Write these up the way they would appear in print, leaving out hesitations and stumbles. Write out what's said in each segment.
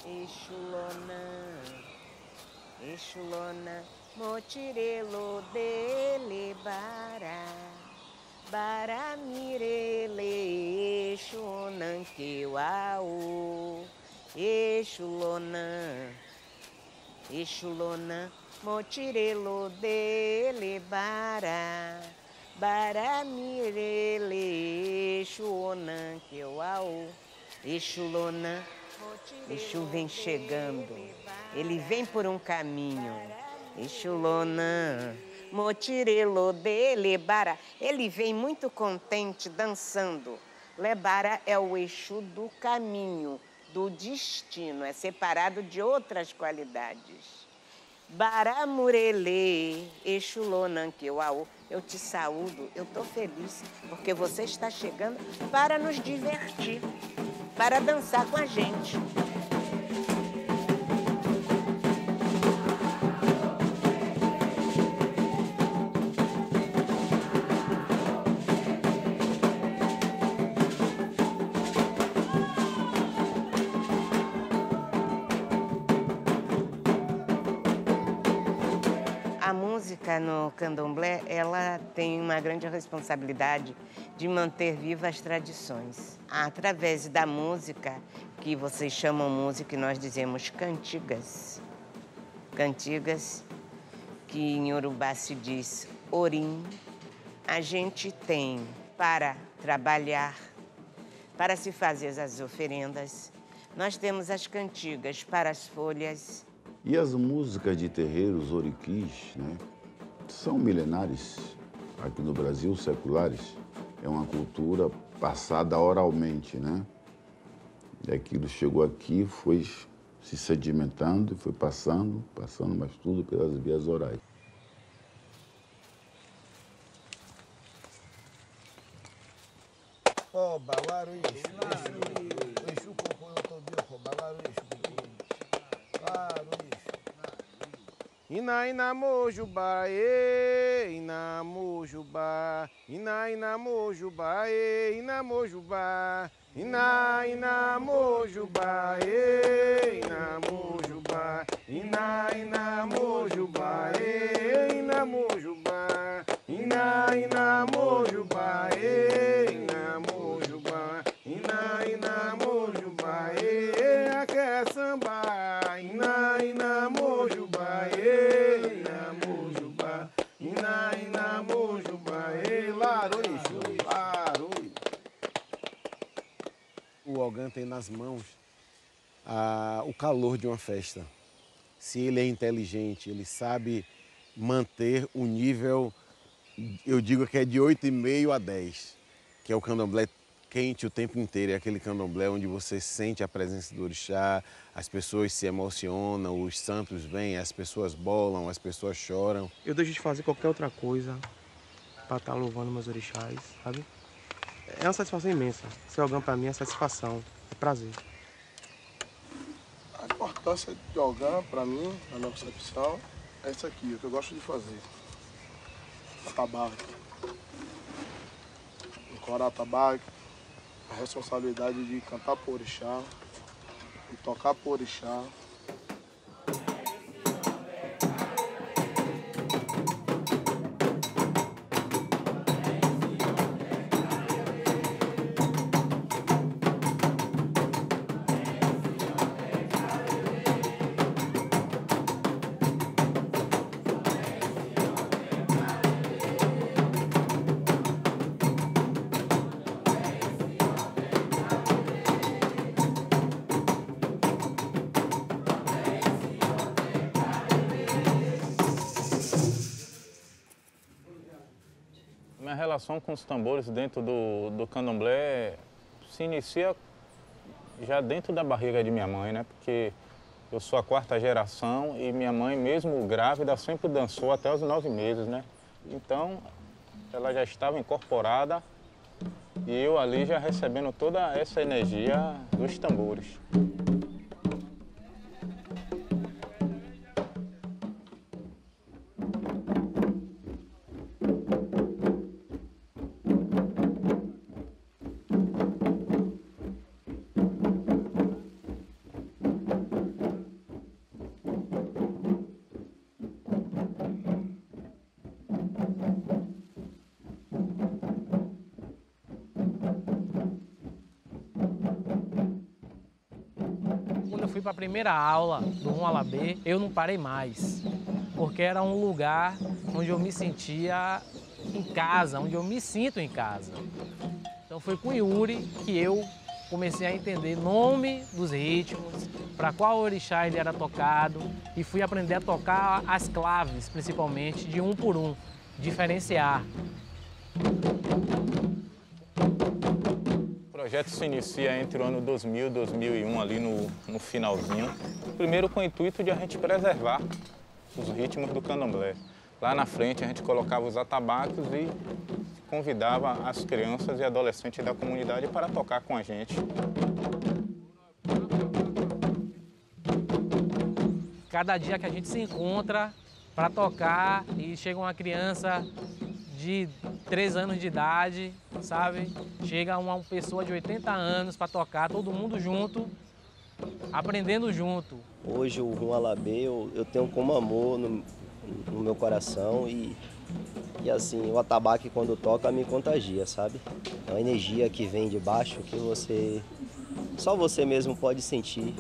Exulona, Exulona, motirelo dele bara, bara mirele, Exunan que uau, Exulona, Exulona, motirelo dele bara, bara mirele, Exunan que uau, Exulona. Exu vem chegando, ele vem por um caminho. Exulona, motirelo de Lebara. Ele vem muito contente, dançando. Lebara é o Exu do caminho, do destino, é separado de outras qualidades. Baramurele, Exulonanqueuau, eu te saúdo, eu tô feliz, porque você está chegando para nos divertir, para dançar com a gente. A música no candomblé, ela tem uma grande responsabilidade de manter vivas as tradições. Através da música, que vocês chamam música e nós dizemos cantigas. Cantigas, que em Yorubá se diz orim. A gente tem para trabalhar, para se fazer as oferendas. Nós temos as cantigas para as folhas. E as músicas de terreiros oriquis, né, são milenares. Aqui no Brasil, seculares. É uma cultura passada oralmente, né? E aquilo chegou aqui, foi se sedimentando, foi passando, mas tudo pelas vias orais. Oba, laru, Exu, cocô, eu tô bem, oba, laru, Ina mojubá, ina mojubá, ina mojubá, ina mojubá, ina mojubá, ina mojubá, ina mojubá, ina mojubá, ina mojubá, ina mojubá, ina mojubá, aquela samba, ina mojubá, ina mojubá, ina mojubá, laru, laru. O Ogã tem nas mãos o calor de uma festa. Se ele é inteligente, ele sabe manter o nível, eu digo que é de 8,5 a 10, que é o candomblé quente o tempo inteiro. É aquele candomblé onde você sente a presença do orixá, as pessoas se emocionam, os santos vêm, as pessoas bolam, as pessoas choram. Eu deixo de fazer qualquer outra coisa para estar louvando meus orixás, sabe? É uma satisfação imensa. Ser Ogã para mim é satisfação, é prazer. A importância de Ogã, para mim, na minha concepção, é isso aqui, o que eu gosto de fazer. Atabaque. Encorar atabaque, a responsabilidade de cantar por orixá, de tocar por orixá. Minha relação com os tambores dentro do candomblé se inicia já dentro da barriga de minha mãe, né? Porque eu sou a 4ª geração e minha mãe, mesmo grávida, sempre dançou até os 9 meses, né? Então, ela já estava incorporada e eu ali já recebendo toda essa energia dos tambores. quando eu fui para a primeira aula do Rum Alabê, eu não parei mais, porque era um lugar onde eu me sentia em casa, onde eu me sinto em casa. Então foi com o Yuri que eu comecei a entender nome dos ritmos, para qual orixá ele era tocado, e fui aprender a tocar as claves, principalmente, de um por um, diferenciar. O projeto se inicia entre o ano 2000 e 2001, ali no finalzinho. Primeiro com o intuito de a gente preservar os ritmos do candomblé. Lá na frente a gente colocava os atabaques e convidava as crianças e adolescentes da comunidade para tocar com a gente. Cada dia que a gente se encontra para tocar e chega uma criança de 3 anos de idade, sabe? Chega uma pessoa de 80 anos para tocar, todo mundo junto, aprendendo junto. Hoje o Rum Alabê eu tenho como amor no meu coração e assim, o atabaque quando toca me contagia, sabe? É uma energia que vem de baixo que só você mesmo pode sentir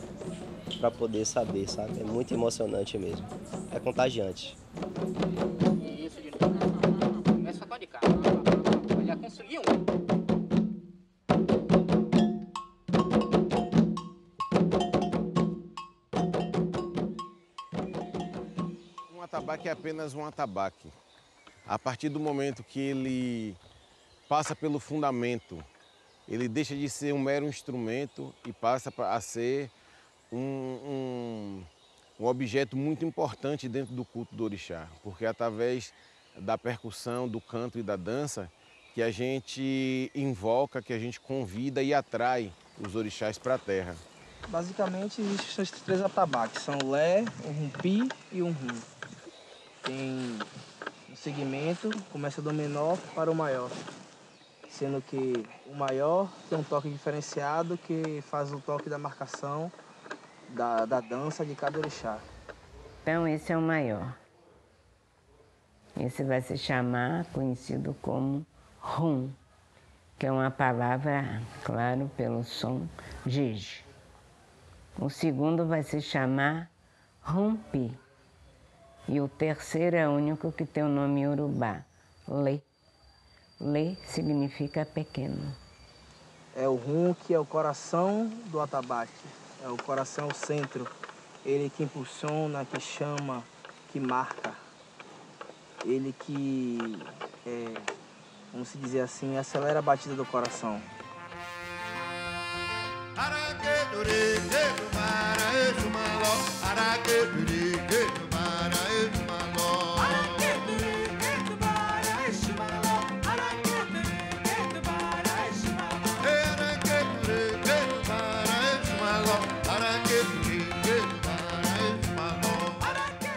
para poder saber, sabe? É muito emocionante mesmo, é contagiante. Isso, de novo. Começa a tocar de cá. Já consegui um. Um atabaque é apenas um atabaque. A partir do momento que ele passa pelo fundamento, ele deixa de ser um mero instrumento e passa a ser um objeto muito importante dentro do culto do orixá, porque é através da percussão, do canto e da dança que a gente invoca, que a gente convida e atrai os orixás para a terra. Basicamente existem esses 3 atabaques, são o Lé, o Rumpi e o Rum. Tem um segmento, começa do menor para o maior, sendo que o maior tem um toque diferenciado que faz o toque da marcação da dança de cada orixá. Então esse é o maior. Esse vai se chamar, conhecido como Rum, que é uma palavra, claro, pelo som Jej. O segundo vai se chamar Rumpi. E o terceiro é o único que tem o nome Yorubá, Lê. Lê significa pequeno. É o Rum que é o coração do atabaque. É o coração, o centro. Ele que impulsiona, que chama, que marca. Ele que, vamos dizer assim, acelera a batida do coração.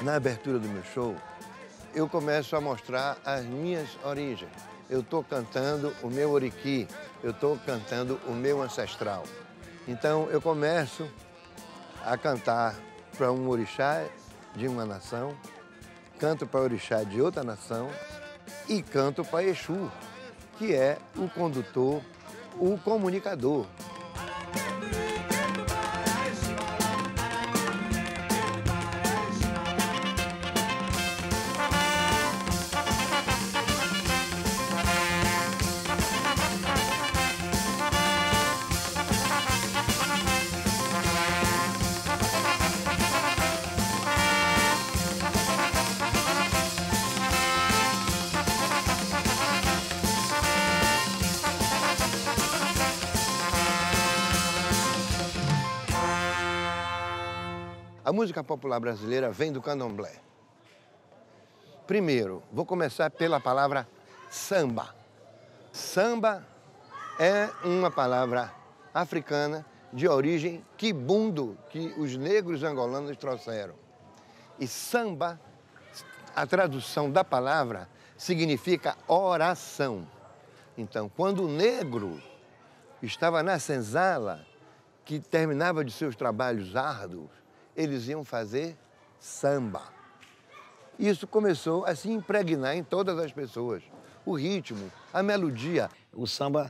Na abertura do meu show, eu começo a mostrar as minhas origens. Eu estou cantando o meu oriqui, eu estou cantando o meu ancestral. Então, eu começo a cantar para um orixá de uma nação, canto para orixá de outra nação e canto para Exu, que é o condutor, o comunicador. A música popular brasileira vem do candomblé. Primeiro, vou começar pela palavra samba. Samba é uma palavra africana de origem quibundo, que os negros angolanos trouxeram. E samba, a tradução da palavra, significa oração. Então, quando o negro estava na senzala, que terminava de seus trabalhos árduos, eles iam fazer samba. Isso começou a se impregnar em todas as pessoas. O ritmo, a melodia. O samba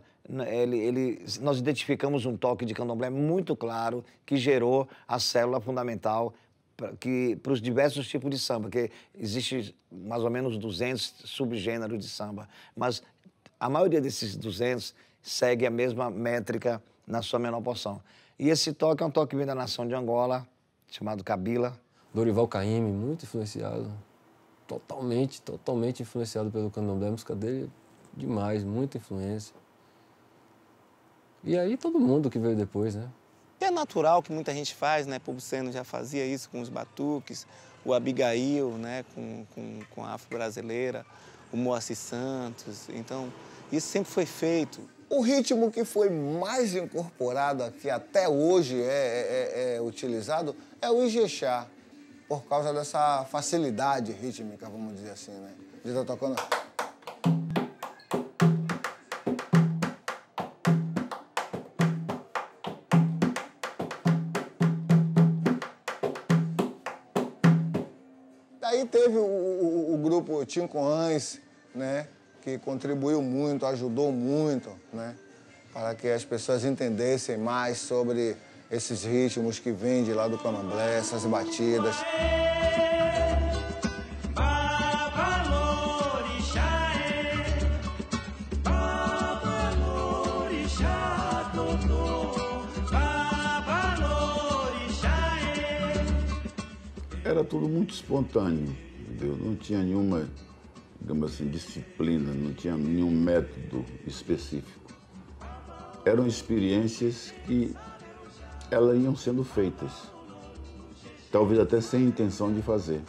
nós identificamos um toque de candomblé muito claro que gerou a célula fundamental para os diversos tipos de samba, que existe mais ou menos 200 subgêneros de samba, mas a maioria desses 200 segue a mesma métrica na sua menor porção. E esse toque é um toque que vem da nação de Angola, chamado Kabila. Dorival Caymmi, muito influenciado, totalmente influenciado pelo candomblé. A música dele, demais, muita influência. E aí todo mundo que veio depois, né? É natural que muita gente faz, né? Pobuceno já fazia isso com os batuques, o Abigail, né? com a afro-brasileira, o Moacir Santos. Então, isso sempre foi feito. O ritmo que foi mais incorporado aqui, até hoje é utilizado, é o Ijexá, por causa dessa facilidade rítmica, vamos dizer assim, né? De estar tocando... Aí teve o grupo Tincoãs, né, que contribuiu muito, ajudou muito, né, para que as pessoas entendessem mais sobre esses ritmos que vêm de lá do candomblé, essas batidas. Era tudo muito espontâneo, entendeu? Não tinha nenhuma, digamos assim, disciplina, não tinha nenhum método específico. Eram experiências que elas iam sendo feitas, talvez até sem intenção de fazer.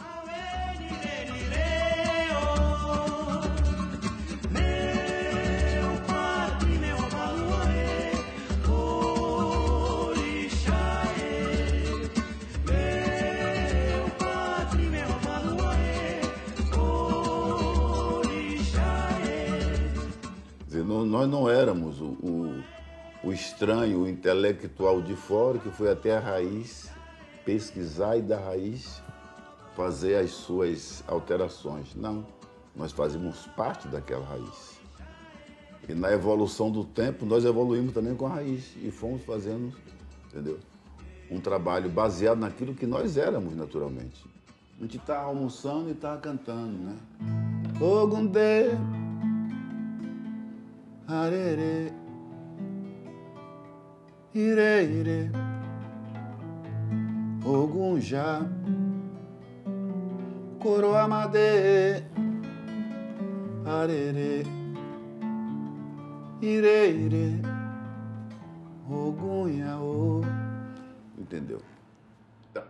Nós não éramos o estranho, o intelectual de fora que foi até a raiz pesquisar e da raiz fazer as suas alterações. Não, nós fazíamos parte daquela raiz. E na evolução do tempo, nós evoluímos também com a raiz e fomos fazendo, entendeu? Um trabalho baseado naquilo que nós éramos naturalmente. A gente está almoçando e está cantando, né? Ogundê, arerê, ire, ire, Ogunjá, Coroamadê, arerê, ire, ire, Ogunhaô. Entendeu?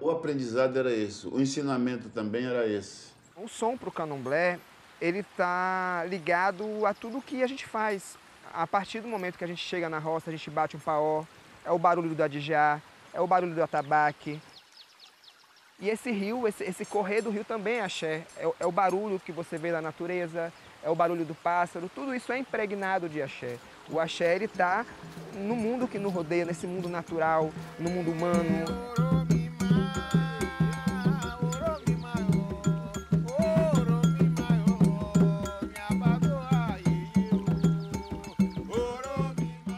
O aprendizado era esse, o ensinamento também era esse. O som para o candomblé, ele está ligado a tudo que a gente faz. A partir do momento que a gente chega na roça, a gente bate um paó, é o barulho do adijá, é o barulho do atabaque. E esse rio, esse correr do rio também é axé. É o barulho que você vê da natureza, é o barulho do pássaro, tudo isso é impregnado de axé. O axé, ele está no mundo que nos rodeia, nesse mundo natural, no mundo humano.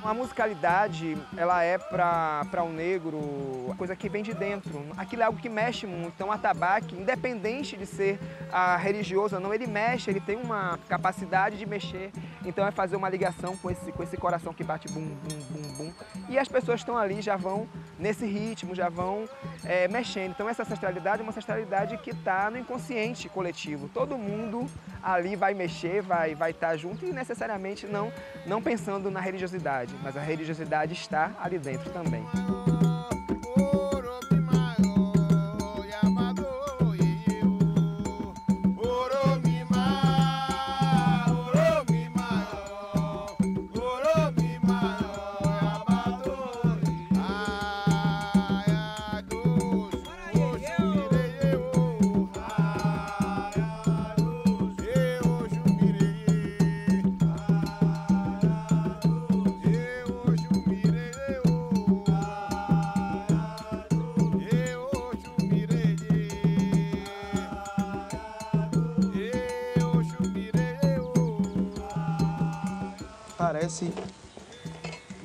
A musicalidade, ela é para o negro uma coisa que vem de dentro. Aquilo é algo que mexe muito. Então, o atabaque, independente de ser religioso ou não, ele mexe, ele tem uma capacidade de mexer. Então, é fazer uma ligação com esse coração que bate bum, bum, bum, bum. E as pessoas estão ali, já vão nesse ritmo, já vão mexendo. Então, essa ancestralidade é uma ancestralidade que está no inconsciente coletivo. Todo mundo ali vai mexer, vai estar junto e necessariamente não pensando na religiosidade, mas a religiosidade está ali dentro também.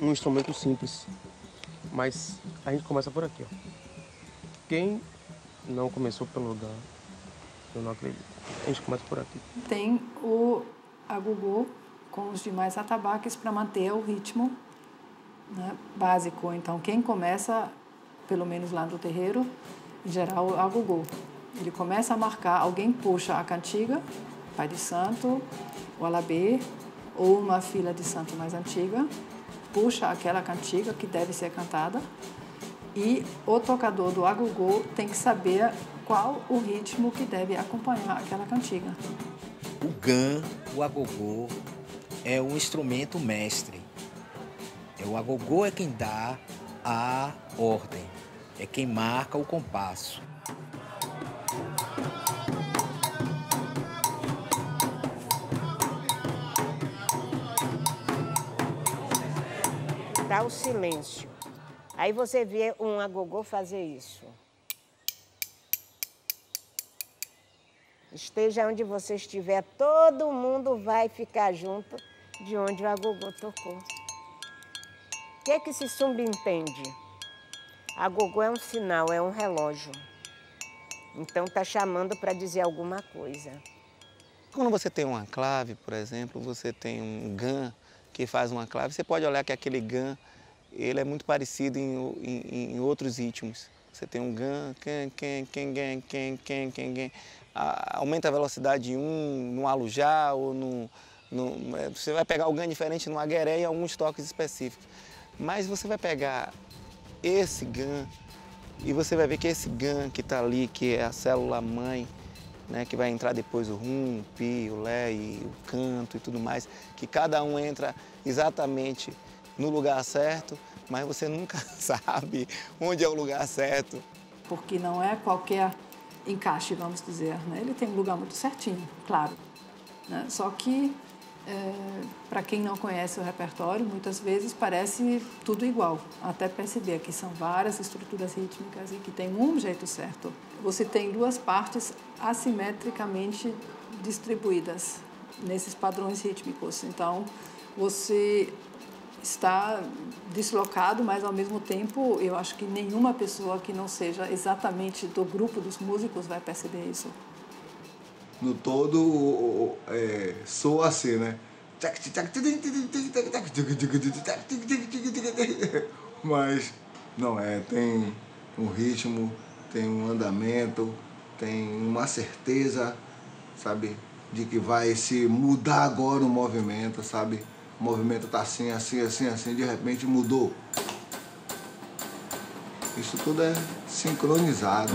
um instrumento simples, mas a gente começa por aqui, ó. Quem não começou pelo Gã, eu não acredito. A gente começa por aqui. Tem o agogô com os demais atabaques para manter o ritmo, né, básico. Então, quem começa, pelo menos lá no terreiro, em geral, o agogô. Ele começa a marcar, alguém puxa a cantiga, pai de santo, o alabê, ou uma filha de santo mais antiga, puxa aquela cantiga que deve ser cantada, e o tocador do agogô tem que saber qual o ritmo que deve acompanhar aquela cantiga. O Gã, o agogô, é um instrumento mestre. O agogô é quem dá a ordem, é quem marca o compasso. Dá o silêncio. Aí você vê um agogô fazer isso. Esteja onde você estiver, todo mundo vai ficar junto de onde o agogô tocou. O que é que esse subentende? Agogô é um sinal, é um relógio. Então está chamando para dizer alguma coisa. Quando você tem uma clave, por exemplo, você tem um Gã que faz uma clave, você pode olhar que aquele Gã, ele é muito parecido em outros ritmos. Você tem um Gã, aumenta a velocidade de um no alujá ou você vai pegar o Gã diferente no agueré e alguns toques específicos. Mas você vai pegar esse Gã e você vai ver que esse Gã que está ali, que é a célula mãe, né, que vai entrar depois o rum, o pi, o lé e o canto e tudo mais, que cada um entra exatamente no lugar certo, mas você nunca sabe onde é o lugar certo. Porque não é qualquer encaixe, vamos dizer, né? Ele tem um lugar muito certinho, claro, né? Só que, para quem não conhece o repertório, muitas vezes parece tudo igual, até perceber que são várias estruturas rítmicas e que tem um jeito certo. Você tem duas partes assimetricamente distribuídas nesses padrões rítmicos, então você está deslocado, mas ao mesmo tempo eu acho que nenhuma pessoa que não seja exatamente do grupo dos músicos vai perceber isso. No todo soa assim, né? Mas não tem um ritmo, tem um andamento, tem uma certeza, sabe, de que vai se mudar agora o movimento, sabe? O movimento tá assim, assim, assim, assim, de repente mudou. Isso tudo é sincronizado.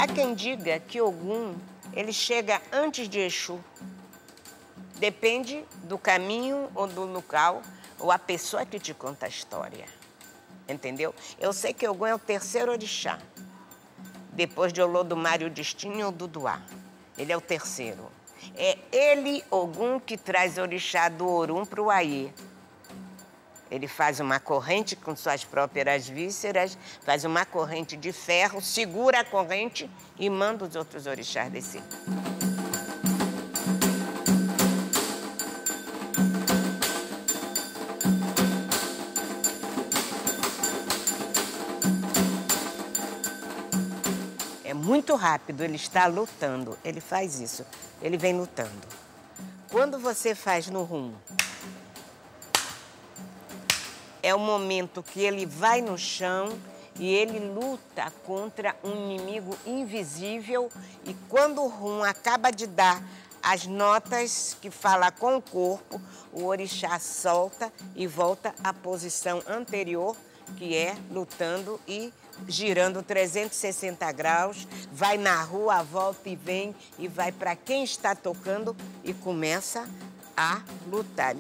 Há quem diga que Ogum, ele chega antes de Exu. Depende do caminho ou do local ou a pessoa que te conta a história. Entendeu? Eu sei que Ogum é o terceiro orixá. Depois de Olodumare, o Destino e o Duduá. Ele é o terceiro. É ele, Ogum, que traz orixá do Orum para o Aie. Ele faz uma corrente com suas próprias vísceras, faz uma corrente de ferro, segura a corrente e manda os outros orixás descer. É muito rápido, ele está lutando, ele faz isso, ele vem lutando. Quando você faz no rum, é o momento que ele vai no chão e ele luta contra um inimigo invisível e quando o rum acaba de dar as notas que fala com o corpo, o orixá solta e volta à posição anterior, que é lutando e girando 360 graus, vai na rua, volta e vem e vai para quem está tocando e começa a lutar.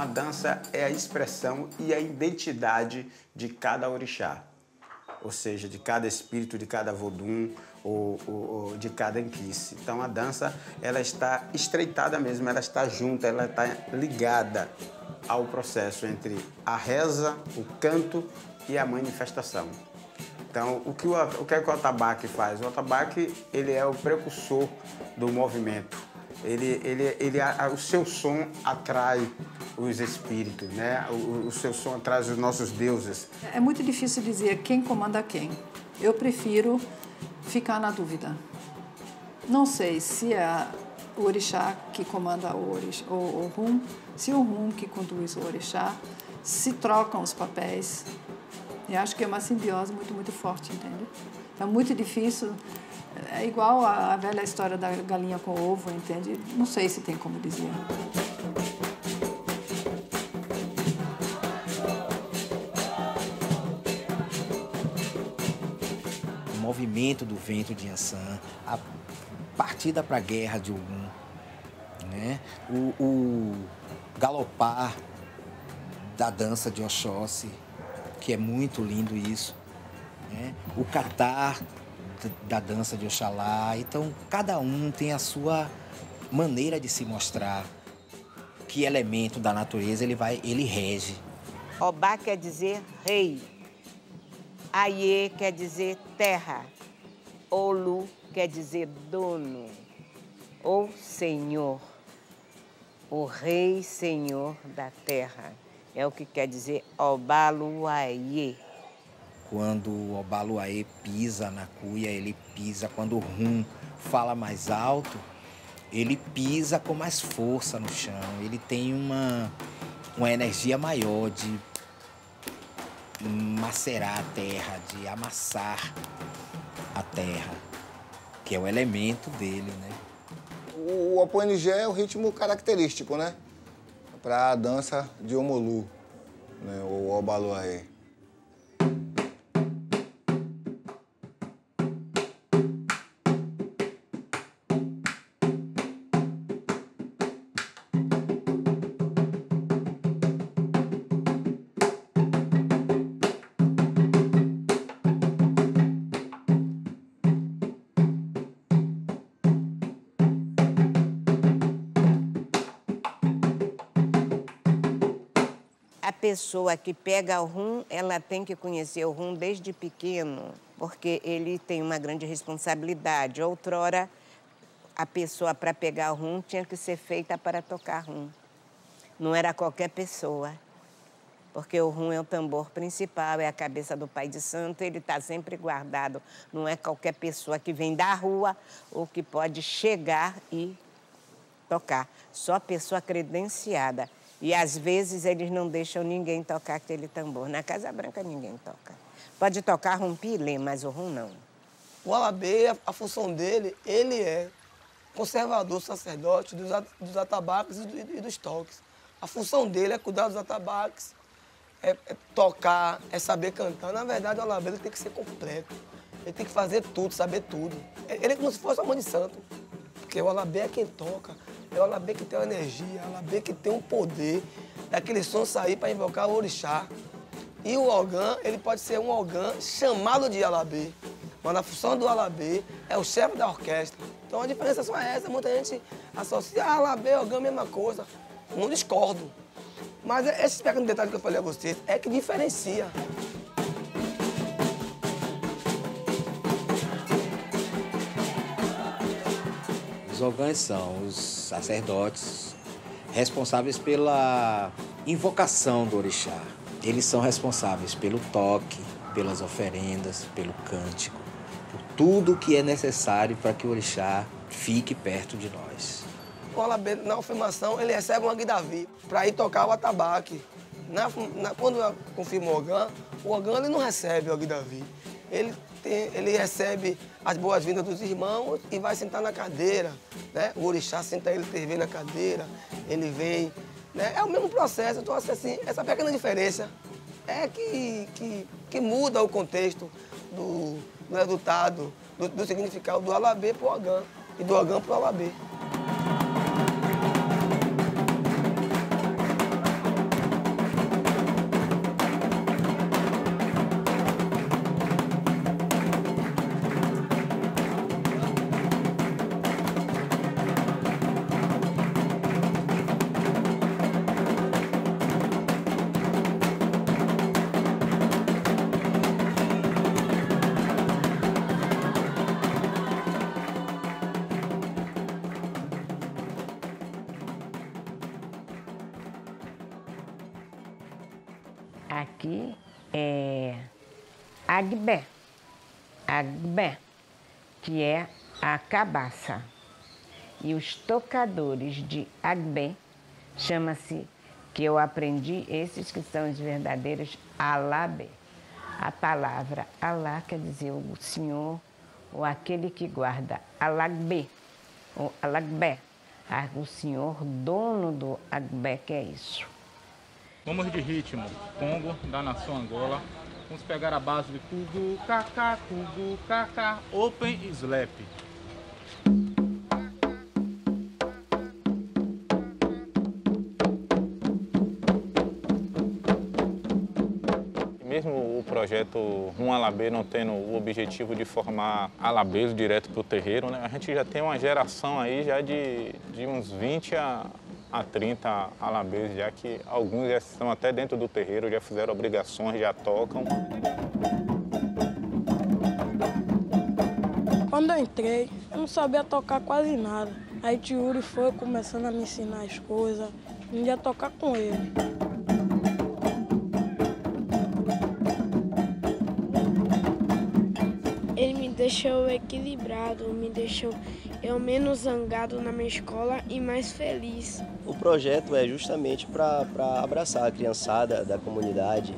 a dança é a expressão e a identidade de cada orixá, ou seja, de cada espírito, de cada vodum ou de cada enquice. Então a dança, ela está estreitada mesmo, ela está junta, ela está ligada ao processo entre a reza, o canto e a manifestação. Então, o que o atabaque faz? O atabaque, ele é o precursor do movimento. O seu som atrai os espíritos, né? O seu som atrai os nossos deuses. É muito difícil dizer quem comanda quem. Eu prefiro ficar na dúvida. Não sei se é o orixá que comanda o rum, se o rum que conduz o orixá, se trocam os papéis. Eu acho que é uma simbiose muito, muito forte, entende? É muito difícil. É igual a velha história da galinha com ovo, entende? Não sei se tem como dizer. O movimento do vento de Yansan, a partida para a guerra de Ogum, né? O galopar da dança de Oxóssi, que é muito lindo isso, né? O catar da dança de Oxalá. Então, cada um tem a sua maneira de se mostrar. Que elemento da natureza ele rege. Obá quer dizer rei. Aie quer dizer terra. Olu quer dizer dono ou senhor. O rei senhor da terra. É o que quer dizer Obaluayê. Quando o Obaluayê pisa na cuia, ele pisa. Quando o rum fala mais alto, ele pisa com mais força no chão. Ele tem uma energia maior de macerar a terra, de amassar a terra, que é o elemento dele, né? O Apoenigé é o ritmo característico, né? Para a dança de Omolu, né? O Obaluayê. A pessoa que pega o rum, ela tem que conhecer o rum desde pequeno, porque ele tem uma grande responsabilidade. Outrora, a pessoa, para pegar o rum, tinha que ser feita para tocar rum. Não era qualquer pessoa, porque o rum é o tambor principal, é a cabeça do Pai de Santo, ele está sempre guardado. Não é qualquer pessoa que vem da rua ou que pode chegar e tocar. Só pessoa credenciada. E, às vezes, eles não deixam ninguém tocar aquele tambor. Na Casa Branca, ninguém toca. Pode tocar rumpilê, mas o rum não. O alabê, a função dele, ele é conservador, sacerdote dos atabaques e dos toques. A função dele é cuidar dos atabaques, é tocar, é saber cantar. Na verdade, o alabê ele tem que ser completo. Ele tem que fazer tudo, saber tudo. Ele é como se fosse a mãe de santo. Porque o alabê é quem toca. É o alabê que tem uma energia, é o alabê que tem um poder daquele som sair para invocar o orixá. E o ogã, ele pode ser um ogã chamado de alabê, mas a função do alabê é o chefe da orquestra. Então a diferença só é essa, muita gente associa alabê, ogã, mesma coisa. Não discordo. Mas esses pequenos detalhes que eu falei a vocês é que diferencia. Os ogãs são os sacerdotes responsáveis pela invocação do orixá. Eles são responsáveis pelo toque, pelas oferendas, pelo cântico, por tudo que é necessário para que o orixá fique perto de nós. O alabê, na afirmação, ele recebe uma guidavi para ir tocar o atabaque. Quando confirma o ogã ele não recebe o guidavi. Ele recebe as boas-vindas dos irmãos e vai sentar na cadeira, né? O orixá senta ele TV na cadeira, ele vem, né? É o mesmo processo, então assim, essa pequena diferença é que muda o contexto do resultado, do significado do alabê para o ogã e do ogã para o alabê. Aqui é agbé, agbé, que é a cabaça. E os tocadores de agbé chama-se, que eu aprendi, esses que são os verdadeiros alabé. A palavra Alá quer dizer o Senhor, ou aquele que guarda, alagbé, ou alagbé, o Senhor dono do agbé, que é isso. Vamos de ritmo, Congo, da nação Angola. Vamos pegar a base de Kugu, Kaka, Open e Slap. Mesmo o projeto Rum Alabê não tendo o objetivo de formar alabês direto para o terreiro, né? A gente já tem uma geração aí já de uns 20 a 30 alabês, já que alguns já estão até dentro do terreiro, já fizeram obrigações, já tocam. Quando eu entrei, eu não sabia tocar quase nada. Aí tio Yuri foi começando a me ensinar as coisas, eu ia tocar com ele. Ele me deixou equilibrado, me deixou eu menos zangado na minha escola e mais feliz. O projeto é justamente para abraçar a criançada da comunidade.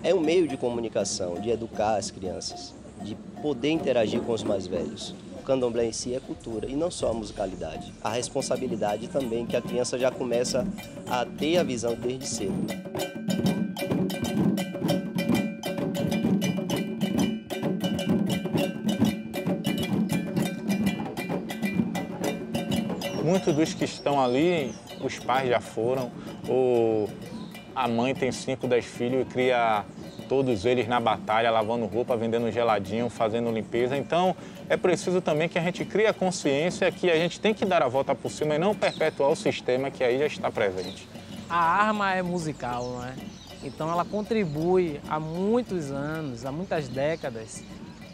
É um meio de comunicação, de educar as crianças, de poder interagir com os mais velhos. O candomblé em si é cultura e não só a musicalidade. A responsabilidade também que a criança já começa a ter a visão desde cedo. Muitos dos que estão ali, os pais já foram, ou a mãe tem 5, 10 filhos e cria todos eles na batalha, lavando roupa, vendendo geladinho, fazendo limpeza. Então, é preciso também que a gente crie a consciência que a gente tem que dar a volta por cima e não perpetuar o sistema que aí já está presente. A arma é musical, não é? Então ela contribui há muitos anos, há muitas décadas,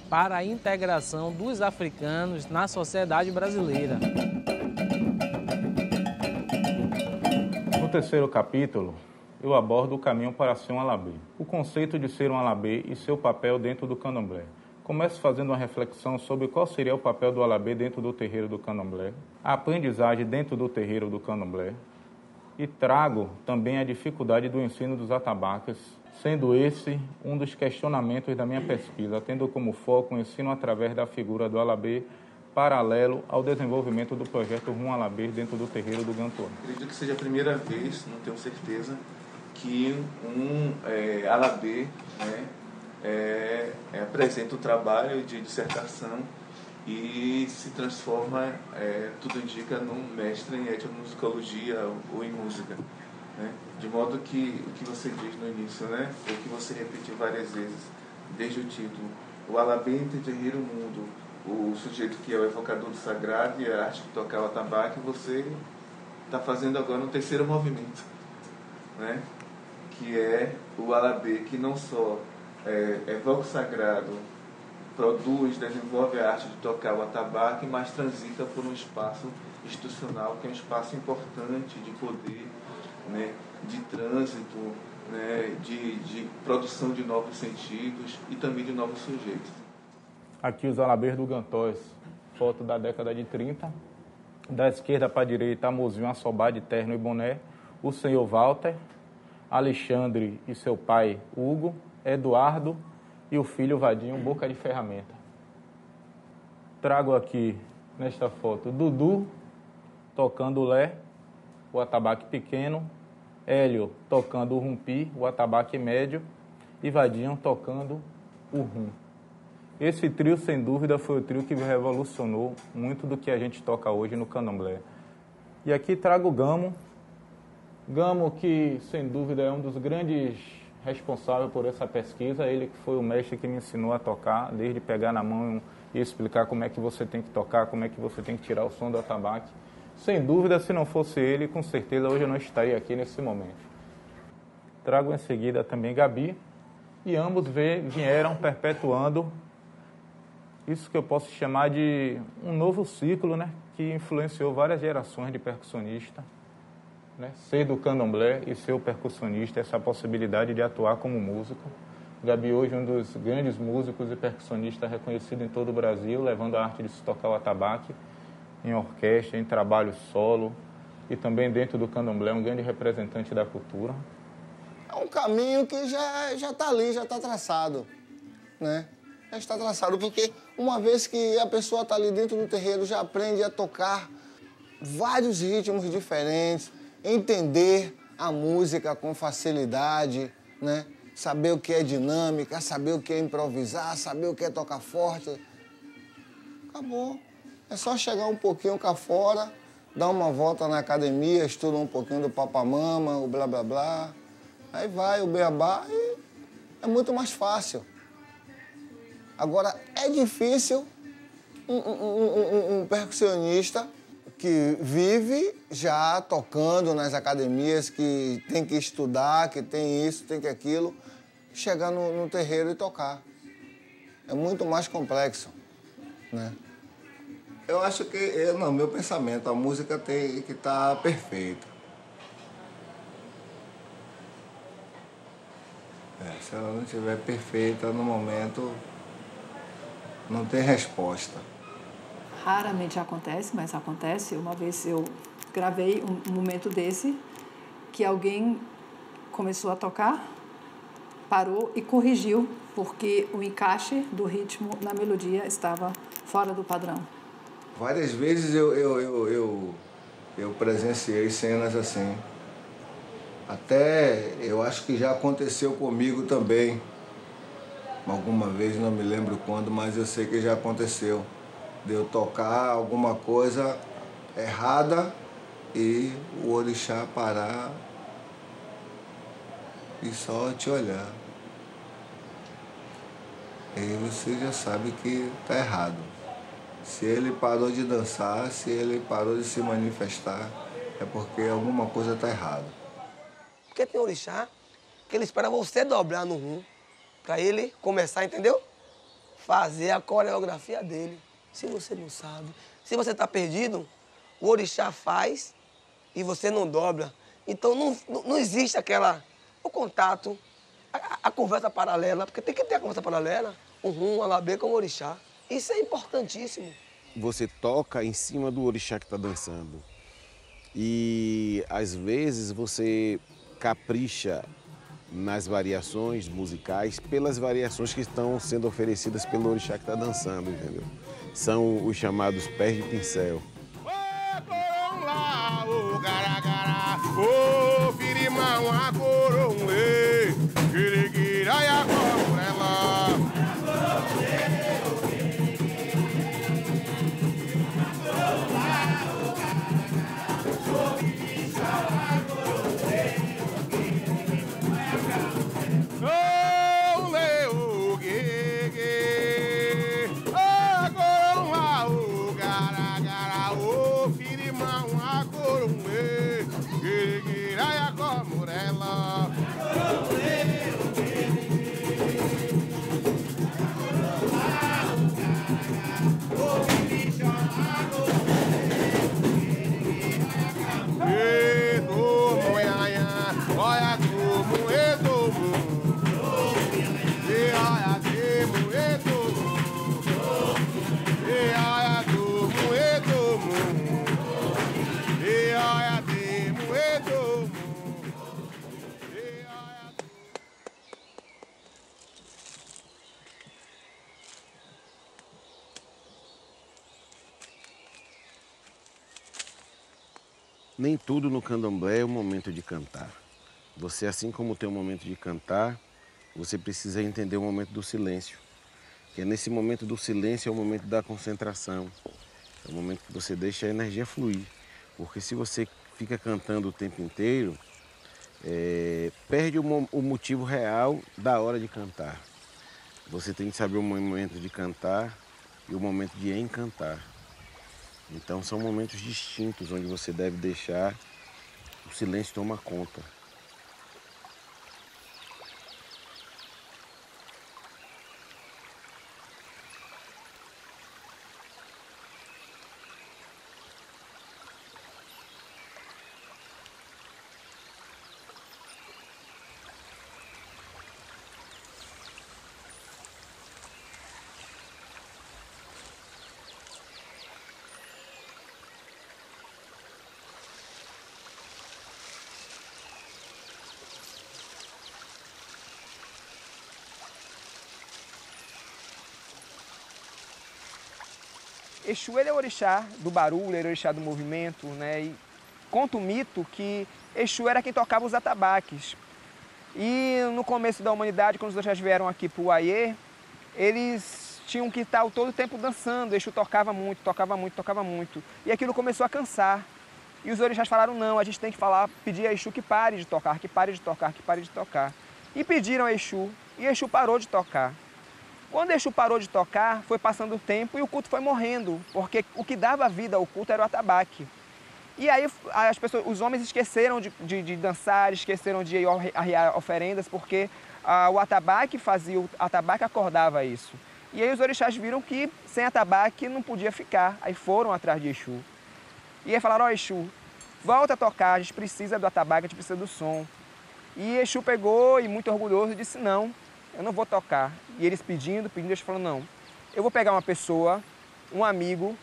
para a integração dos africanos na sociedade brasileira. No terceiro capítulo, eu abordo o caminho para ser um alabê, o conceito de ser um alabê e seu papel dentro do candomblé. Começo fazendo uma reflexão sobre qual seria o papel do alabê dentro do terreiro do candomblé, a aprendizagem dentro do terreiro do candomblé, e trago também a dificuldade do ensino dos atabaques, sendo esse um dos questionamentos da minha pesquisa, tendo como foco o ensino através da figura do alabê, paralelo ao desenvolvimento do projeto Rum Alabê dentro do terreiro do Gantoa. Acredito que seja a primeira vez, não tenho certeza, que um alabê, né, apresenta o trabalho de dissertação e se transforma, tudo indica, num mestre em etnomusicologia ou em música. Né? De modo que o que você diz no início, né, o que você repetiu várias vezes, desde o título, o alabê entre terreiro e mundo, o sujeito que é o evocador do sagrado e a arte de tocar o atabaque, você está fazendo agora um terceiro movimento, né? Que é o alabê, que não só evoca o sagrado, produz, desenvolve a arte de tocar o atabaque, mas transita por um espaço institucional, que é um espaço importante de poder, né? De trânsito, né? De produção de novos sentidos e também de novos sujeitos. Aqui os alabês do Gantóis, foto da década de 30. Da esquerda para a direita, Amozinho Assobá de terno e boné, o senhor Walter, Alexandre e seu pai Hugo, Eduardo e o filho Vadinho, boca de ferramenta. Trago aqui, nesta foto, Dudu tocando o lé, o atabaque pequeno, Hélio tocando o rumpi, o atabaque médio, e Vadinho tocando o rum. Esse trio, sem dúvida, foi o trio que revolucionou muito do que a gente toca hoje no candomblé. E aqui trago o Gamo. Gamo, que, sem dúvida, é um dos grandes responsáveis por essa pesquisa. Ele que foi o mestre que me ensinou a tocar, desde pegar na mão e explicar como é que você tem que tocar, como é que você tem que tirar o som do atabaque. Sem dúvida, se não fosse ele, com certeza, hoje eu não estaria aqui nesse momento. Trago em seguida também Gabi. E ambos vieram perpetuando isso que eu posso chamar de um novo ciclo, né, que influenciou várias gerações de percussionistas. né, ser do candomblé e ser o percussionista, essa possibilidade de atuar como músico. O Gabi hoje é um dos grandes músicos e percussionistas reconhecido em todo o Brasil, levando a arte de se tocar o atabaque em orquestra, em trabalho solo e também dentro do candomblé, um grande representante da cultura. É um caminho que já está ali, já está traçado, né? Já está traçado, porque uma vez que a pessoa está ali dentro do terreiro, já aprende a tocar vários ritmos diferentes, entender a música com facilidade, né? Saber o que é dinâmica, saber o que é improvisar, saber o que é tocar forte. Acabou. É só chegar um pouquinho cá fora, dar uma volta na academia, estuda um pouquinho do papamama, o blá blá blá. Aí vai o beabá e é muito mais fácil. Agora, é difícil um percussionista que vive já tocando nas academias, que tem que estudar, que tem isso, tem que aquilo, chegar no terreiro e tocar. É muito mais complexo, né? Eu acho que, no meu pensamento, a música tem que estar perfeita. Se ela não estiver perfeita no momento, não tem resposta. Raramente acontece, mas acontece. Uma vez eu gravei um momento desse que alguém começou a tocar, parou e corrigiu, porque o encaixe do ritmo na melodia estava fora do padrão. Várias vezes eu presenciei cenas assim. Até eu acho que já aconteceu comigo também. Alguma vez, não me lembro quando, mas eu sei que já aconteceu. De eu tocar alguma coisa errada e o orixá parar e só te olhar. Aí você já sabe que tá errado. Se ele parou de dançar, se ele parou de se manifestar, é porque alguma coisa tá errada. Porque tem orixá que ele espera você dobrar no rum para ele começar, entendeu? Fazer a coreografia dele. Se você não sabe, se você está perdido, o orixá faz e você não dobra. Então não existe o contato, a conversa paralela, porque tem que ter a conversa paralela, o rum, o alabê com o orixá. Isso é importantíssimo. Você toca em cima do orixá que está dançando. E às vezes você capricha nas variações musicais pelas variações que estão sendo oferecidas pelo orixá que está dançando, entendeu? São os chamados pés de pincel. Nem tudo no candomblé é o momento de cantar. Você, assim como tem o momento de cantar, você precisa entender o momento do silêncio. Que é nesse momento do silêncio é o momento da concentração. É o momento que você deixa a energia fluir. Porque se você fica cantando o tempo inteiro, perde o motivo real da hora de cantar. Você tem que saber o momento de cantar e o momento de encantar. Então são momentos distintos onde você deve deixar o silêncio tomar conta. Exu, ele é o orixá do barulho, ele é o orixá do movimento, né? E conta o mito que Exu era quem tocava os atabaques. E no começo da humanidade, quando os orixás vieram aqui para o Uaiê, eles tinham que estar todo o tempo dançando. Exu tocava muito, tocava muito, tocava muito. E aquilo começou a cansar. E os orixás falaram, não, a gente tem que pedir a Exu que pare de tocar, que pare de tocar, que pare de tocar. E pediram a Exu, e Exu parou de tocar. Quando Exu parou de tocar, foi passando o tempo e o culto foi morrendo, porque o que dava vida ao culto era o atabaque. E aí os homens esqueceram de dançar, esqueceram de arriar oferendas, porque o atabaque acordava isso. E aí os orixás viram que sem atabaque não podia ficar, aí foram atrás de Exu. E aí falaram, Exu, volta a tocar, a gente precisa do atabaque, a gente precisa do som. E Exu pegou e muito orgulhoso disse, não, eu não vou tocar. E eles pedindo, Exu falou, não, eu vou pegar uma pessoa, um amigo,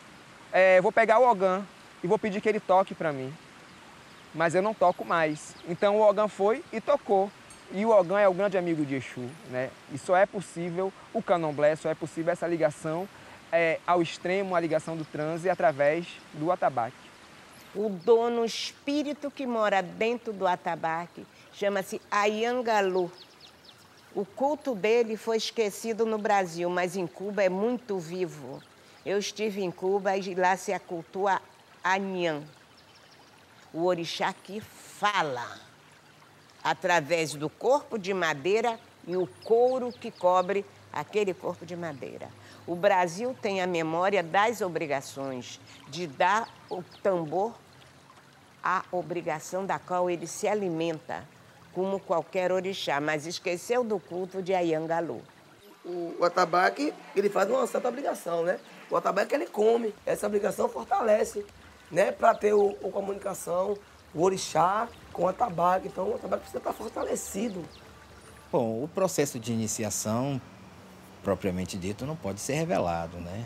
vou pegar o Ogã e vou pedir que ele toque para mim. Mas eu não toco mais. Então o Ogã foi e tocou. E o Ogã é o grande amigo de Exu, né? E só é possível o candomblé, só é possível essa ligação ao extremo, a ligação do transe através do atabaque. O dono, o espírito que mora dentro do atabaque, chama-se Ayangalu. O culto dele foi esquecido no Brasil, mas em Cuba é muito vivo. Eu estive em Cuba e lá se cultua Anhã, o orixá que fala, através do corpo de madeira e o couro que cobre aquele corpo de madeira. O Brasil tem a memória das obrigações, de dar o tambor a obrigação da qual ele se alimenta, como qualquer orixá, mas esqueceu do culto de Ayangalu. O atabaque, ele faz uma certa obrigação, né? O atabaque, ele come. Essa obrigação fortalece, né? Para ter a comunicação, o orixá com o atabaque. Então, o atabaque precisa estar fortalecido. Bom, o processo de iniciação, propriamente dito, não pode ser revelado, né?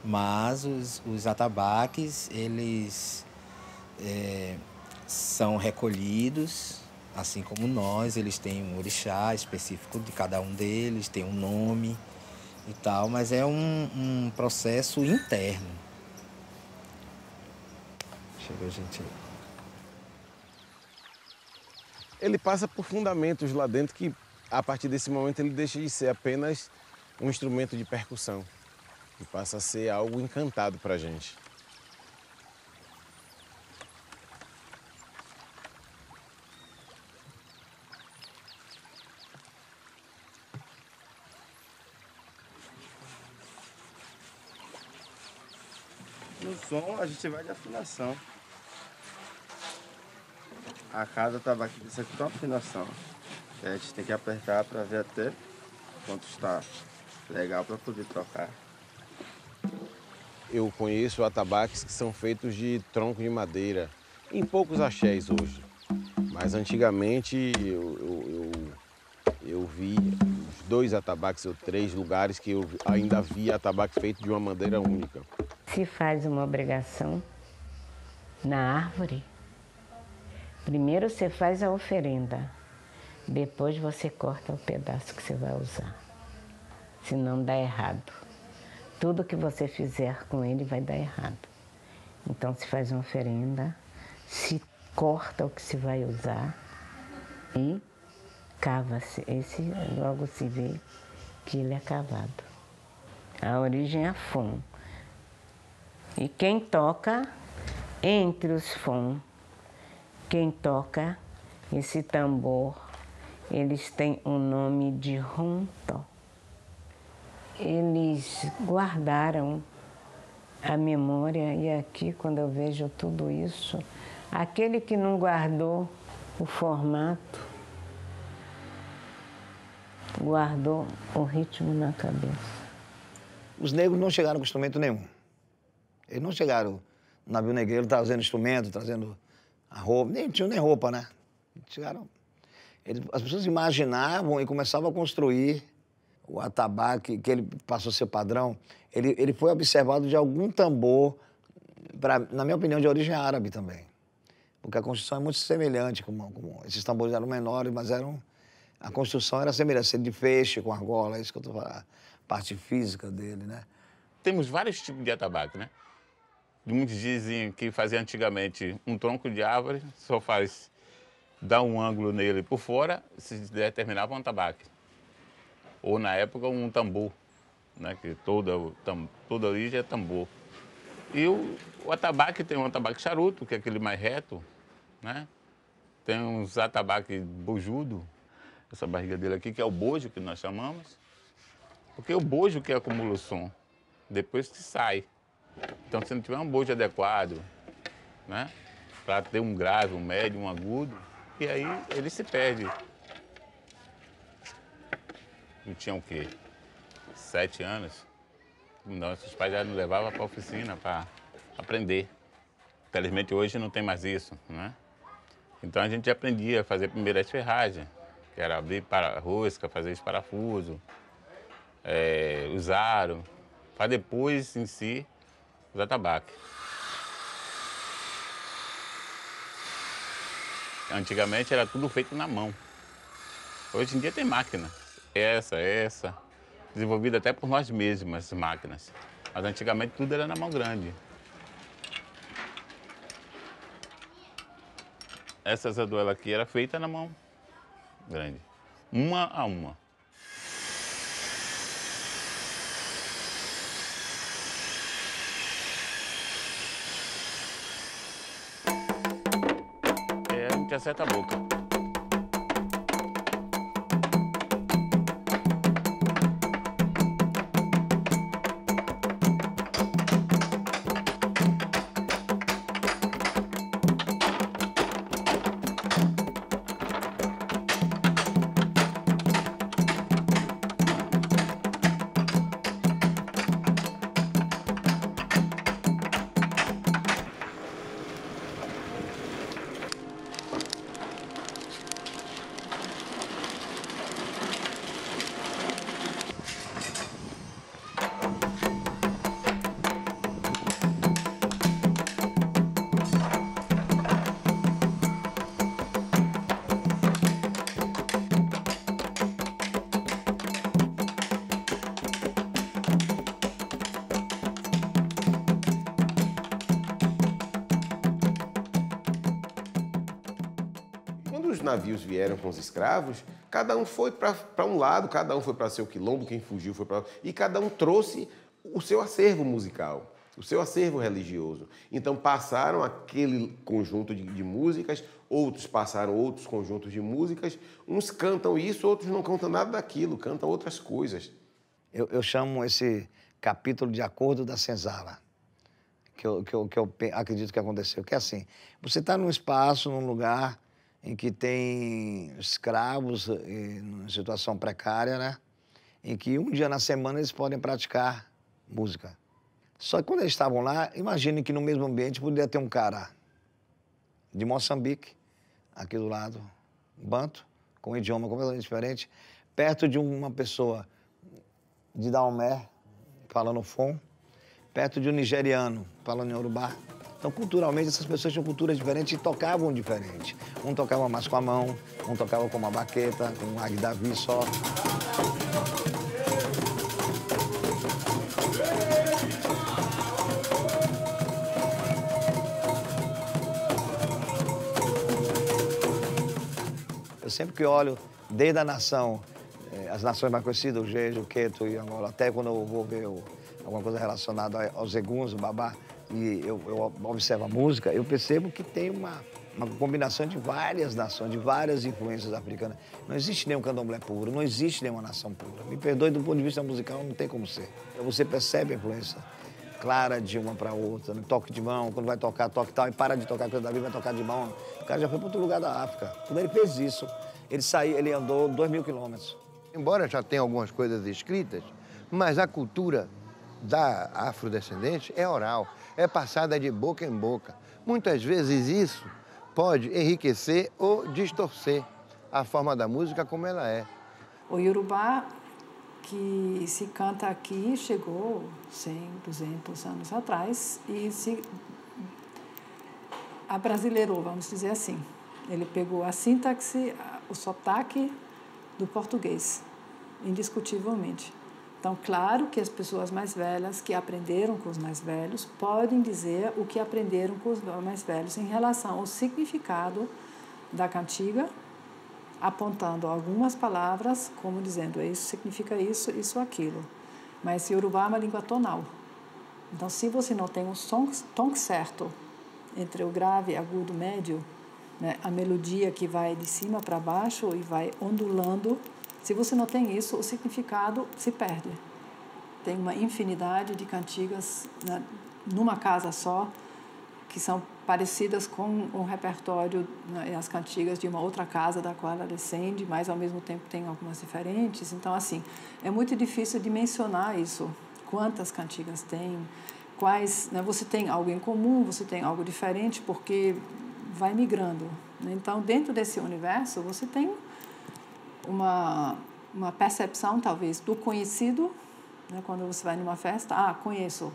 Mas os atabaques, eles são recolhidos, assim como nós, eles têm um orixá específico de cada um deles, tem um nome e tal, mas é um processo interno. Chegou gente aí. Ele passa por fundamentos lá dentro que, a partir desse momento, ele deixa de ser apenas um instrumento de percussão e passa a ser algo encantado para a gente. No som, a gente vai de afinação. A cada tabaco desse aqui tem uma afinação. A gente tem que apertar para ver até quanto está legal para poder tocar. Eu conheço atabaques que são feitos de tronco de madeira, em poucos axés hoje. Mas antigamente eu vi os 2 atabaques ou 3 lugares que eu ainda via atabaque feito de uma madeira única. Se faz uma obrigação na árvore, primeiro você faz a oferenda, depois você corta o pedaço que você vai usar, senão dá errado. Tudo que você fizer com ele vai dar errado. Então se faz uma oferenda, se corta o que se vai usar e cava-se. Esse logo se vê que ele é cavado. A origem é a fon. E quem toca, entre os fon, quem toca esse tambor, eles têm o nome de rontó. Eles guardaram a memória e aqui, quando eu vejo tudo isso, aquele que não guardou o formato, guardou o ritmo na cabeça. Os negros não chegaram com instrumento nenhum. Eles não chegaram no navio negreiro trazendo instrumento, trazendo a roupa, nem tinham nem roupa, né? Chegaram. As pessoas imaginavam e começavam a construir o atabaque, que ele passou a ser padrão. Ele foi observado de algum tambor, na minha opinião, de origem árabe também. Porque a construção é muito semelhante, como esses tambores eram menores, mas a construção era semelhante, de feixe com argola, é isso que eu estou falando, a parte física dele, né? temos vários tipos de atabaque, né? Muitos dizem que fazia antigamente um tronco de árvore, só faz dar um ângulo nele por fora, se determinava um atabaque. Ou na época um tambor, né? Que toda origem é tambor. E o atabaque tem um atabaque charuto, que é aquele mais reto, né? Tem uns atabaque bojudo, essa barriga dele aqui, que é o bojo que nós chamamos. Porque o bojo que acumula o som, depois que sai. Então, se não tiver um bojo adequado, né? Para ter um grave, um médio, um agudo, e aí ele se perde. Eu tinha o quê? 7 anos. Nossos pais já nos levavam para a oficina para aprender. Infelizmente hoje não tem mais isso, né? Então a gente aprendia a fazer primeiro as ferragens, que era abrir rosca, fazer os parafusos, os aros, para depois em si os atabaques. Antigamente era tudo feito na mão. Hoje em dia tem máquina. Essa. Desenvolvida até por nós mesmos, essas máquinas. Mas antigamente tudo era na mão grande. Essa azaduela aqui era feita na mão grande, uma a uma. A gente acerta a boca. Os navios vieram com os escravos, cada um foi para um lado, cada um foi para seu quilombo, quem fugiu foi para outro, e cada um trouxe o seu acervo musical, o seu acervo religioso. Então passaram aquele conjunto de músicas, outros passaram outros conjuntos de músicas, uns cantam isso, outros não cantam nada daquilo, cantam outras coisas. Eu chamo esse capítulo de Acordo da Senzala, que eu acredito que aconteceu, que é assim, você está num espaço, num lugar em que tem escravos em situação precária, né? Em que um dia na semana eles podem praticar música. Só que quando eles estavam lá, imagine que no mesmo ambiente poderia ter um cara de Moçambique, aqui do lado, banto, com um idioma completamente diferente, perto de uma pessoa de Daomé, falando fon, perto de um nigeriano, falando Yorubá. Então, culturalmente, essas pessoas tinham culturas diferentes e tocavam diferente. Um tocava mais com a mão, um tocava com uma baqueta, com um agdavi só. Eu sempre que olho, desde a nação, as nações mais conhecidas, o Jeje, o Queto e Angola, até quando eu vou ver alguma coisa relacionada aos eguns, o babá, e eu observo a música, eu percebo que tem uma combinação de várias nações, de várias influências africanas. Não existe nenhum candomblé puro, não existe nenhuma nação pura. Me perdoe, do ponto de vista musical, não tem como ser. Você percebe a influência clara de uma para outra, no toque de mão, quando vai tocar, toque tal, e para de tocar, quando Davi vai tocar de mão. O cara já foi para outro lugar da África. Quando ele fez isso, ele andou 2.000 quilômetros. Embora já tenha algumas coisas escritas, mas a cultura da afrodescendente é oral, é passada de boca em boca. Muitas vezes isso pode enriquecer ou distorcer a forma da música como ela é. O Yorubá, que se canta aqui, chegou 100, 200 anos atrás e se abrasileirou, vamos dizer assim. Ele pegou a sintaxe, o sotaque do português, indiscutivelmente. Então, claro que as pessoas mais velhas, que aprenderam com os mais velhos, podem dizer o que aprenderam com os mais velhos em relação ao significado da cantiga, apontando algumas palavras, como dizendo, isso significa isso, isso, aquilo. Mas Yorubá é uma língua tonal. Então, se você não tem o tom certo entre o grave, agudo, médio, né, a melodia que vai de cima para baixo e vai ondulando, se você não tem isso, o significado se perde. Tem uma infinidade de cantigas, né, numa casa só, que são parecidas com o repertório, né, as cantigas de uma outra casa da qual ela descende, mas ao mesmo tempo tem algumas diferentes. Então, assim, é muito difícil de mencionar isso. Quantas cantigas tem, quais, né, você tem algo em comum, você tem algo diferente, porque vai migrando. Né? Então, dentro desse universo, você tem uma percepção, talvez, do conhecido, né? Quando você vai numa festa, conheço.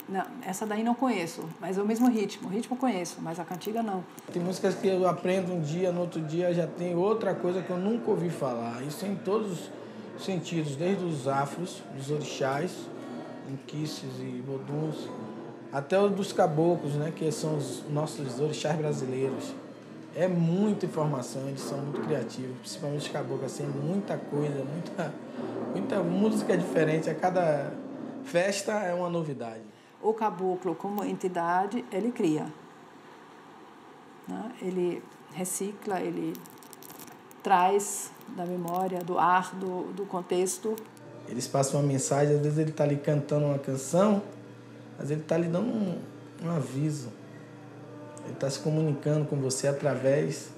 Não, essa daí não conheço, mas é o mesmo ritmo. O ritmo conheço, mas a cantiga não. Tem músicas que eu aprendo um dia, no outro dia já tem outra coisa que eu nunca ouvi falar. Isso em todos os sentidos, desde os afros, dos orixás, inquices e voduns, até os dos caboclos, né, que são os nossos orixás brasileiros. É muita informação, eles são muito criativos, principalmente os caboclos, assim, muita coisa, muita música diferente, a cada festa é uma novidade. O caboclo, como entidade, ele cria, né? Ele recicla, ele traz da memória, do ar, do contexto. Eles passam uma mensagem, às vezes ele está ali cantando uma canção, mas ele está lhe dando um aviso. Ele está se comunicando com você através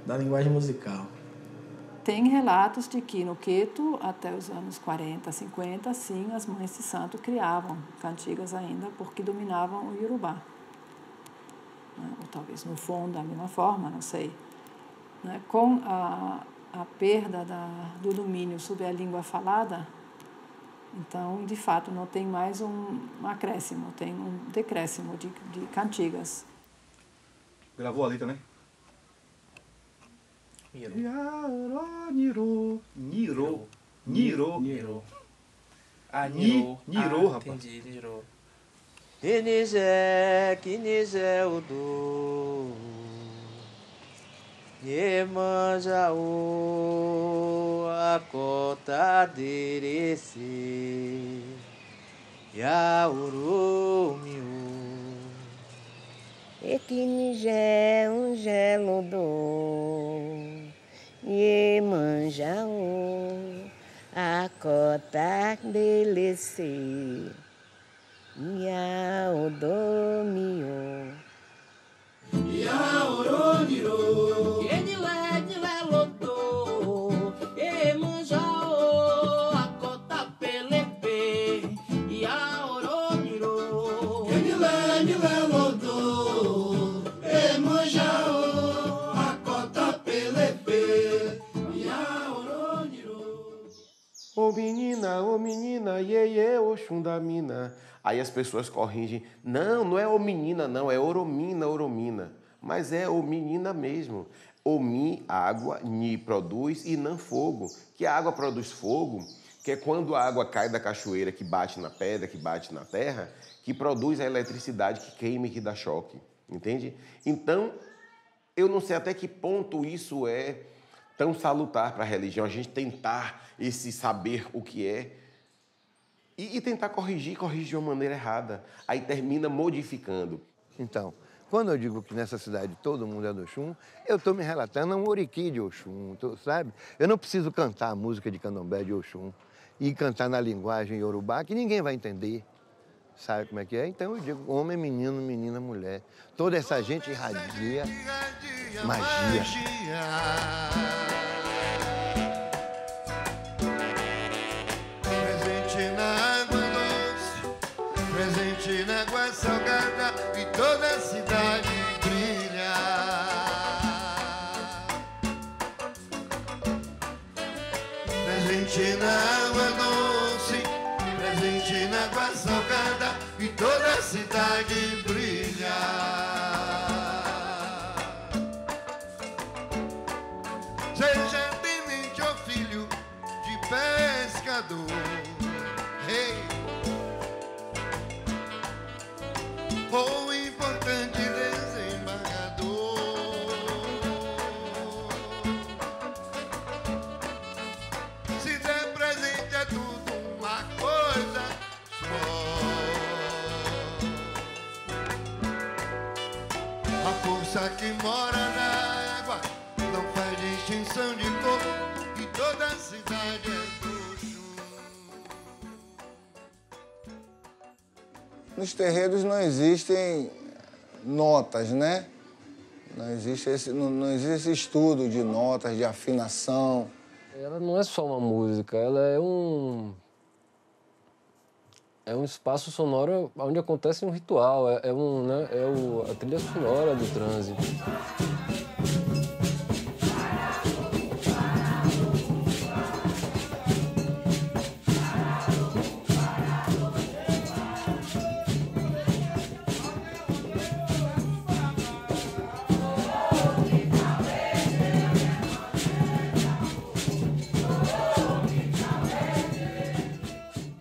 da linguagem musical. Tem relatos de que no Queto, até os anos 40, 50, sim, as mães de santo criavam cantigas ainda porque dominavam o Yorubá. Né? Ou talvez no fundo da mesma forma, não sei. Né? Com a perda do domínio sobre a língua falada, então, de fato, não tem mais um acréscimo, tem um decréscimo de cantigas. Gravou a letra, né? Niro. Niro, rapaz. Entendi, Niro. Enizé, Kinizé, Udu. Yemanja o Akota Derese. Yaurumio. Equinigé, um gelo do Iemanjá, a cota delece, Yaodomio. Yaoroniro, Enilé, Nilé, Lodô, Iemanjá, a cota pelepe, Yaoroniro, Enilé, Nilé, Lodô. Ô menina, iê, Oxum da mina. Aí as pessoas corrigem. Não é ô menina, não, é oromina. Mas é ô menina mesmo. Omi, água, ni, produz, e não fogo. Que a água produz fogo, que é quando a água cai da cachoeira, que bate na pedra, que bate na terra, que produz a eletricidade que queima e que dá choque. Entende? Então, eu não sei até que ponto isso é tão salutar para a religião, a gente tentar esse saber o que é e tentar corrigir de uma maneira errada. Aí termina modificando. Então, quando eu digo que nessa cidade todo mundo é do Oxum, eu estou me relatando a um oriqui de Oxum, sabe? Eu não preciso cantar a música de candomblé de Oxum e cantar na linguagem iorubá, que ninguém vai entender. Sabe como é que é? Então eu digo homem, menino, menina, mulher. Toda essa gente irradia magia. Presente na água doce, presente na água salgada, e toda a cidade brilha. Presente na água doce, presente na água salgada, e toda a cidade brilha. Seja tenente ou filho de pescador, onça que mora na água não faz distinção de cor e toda a cidade é coxo. Nos terreiros não existem notas, né? Não existe esse estudo de notas, de afinação. Ela não é só uma música, ela é um espaço sonoro onde acontece um ritual, a trilha sonora do trânsito.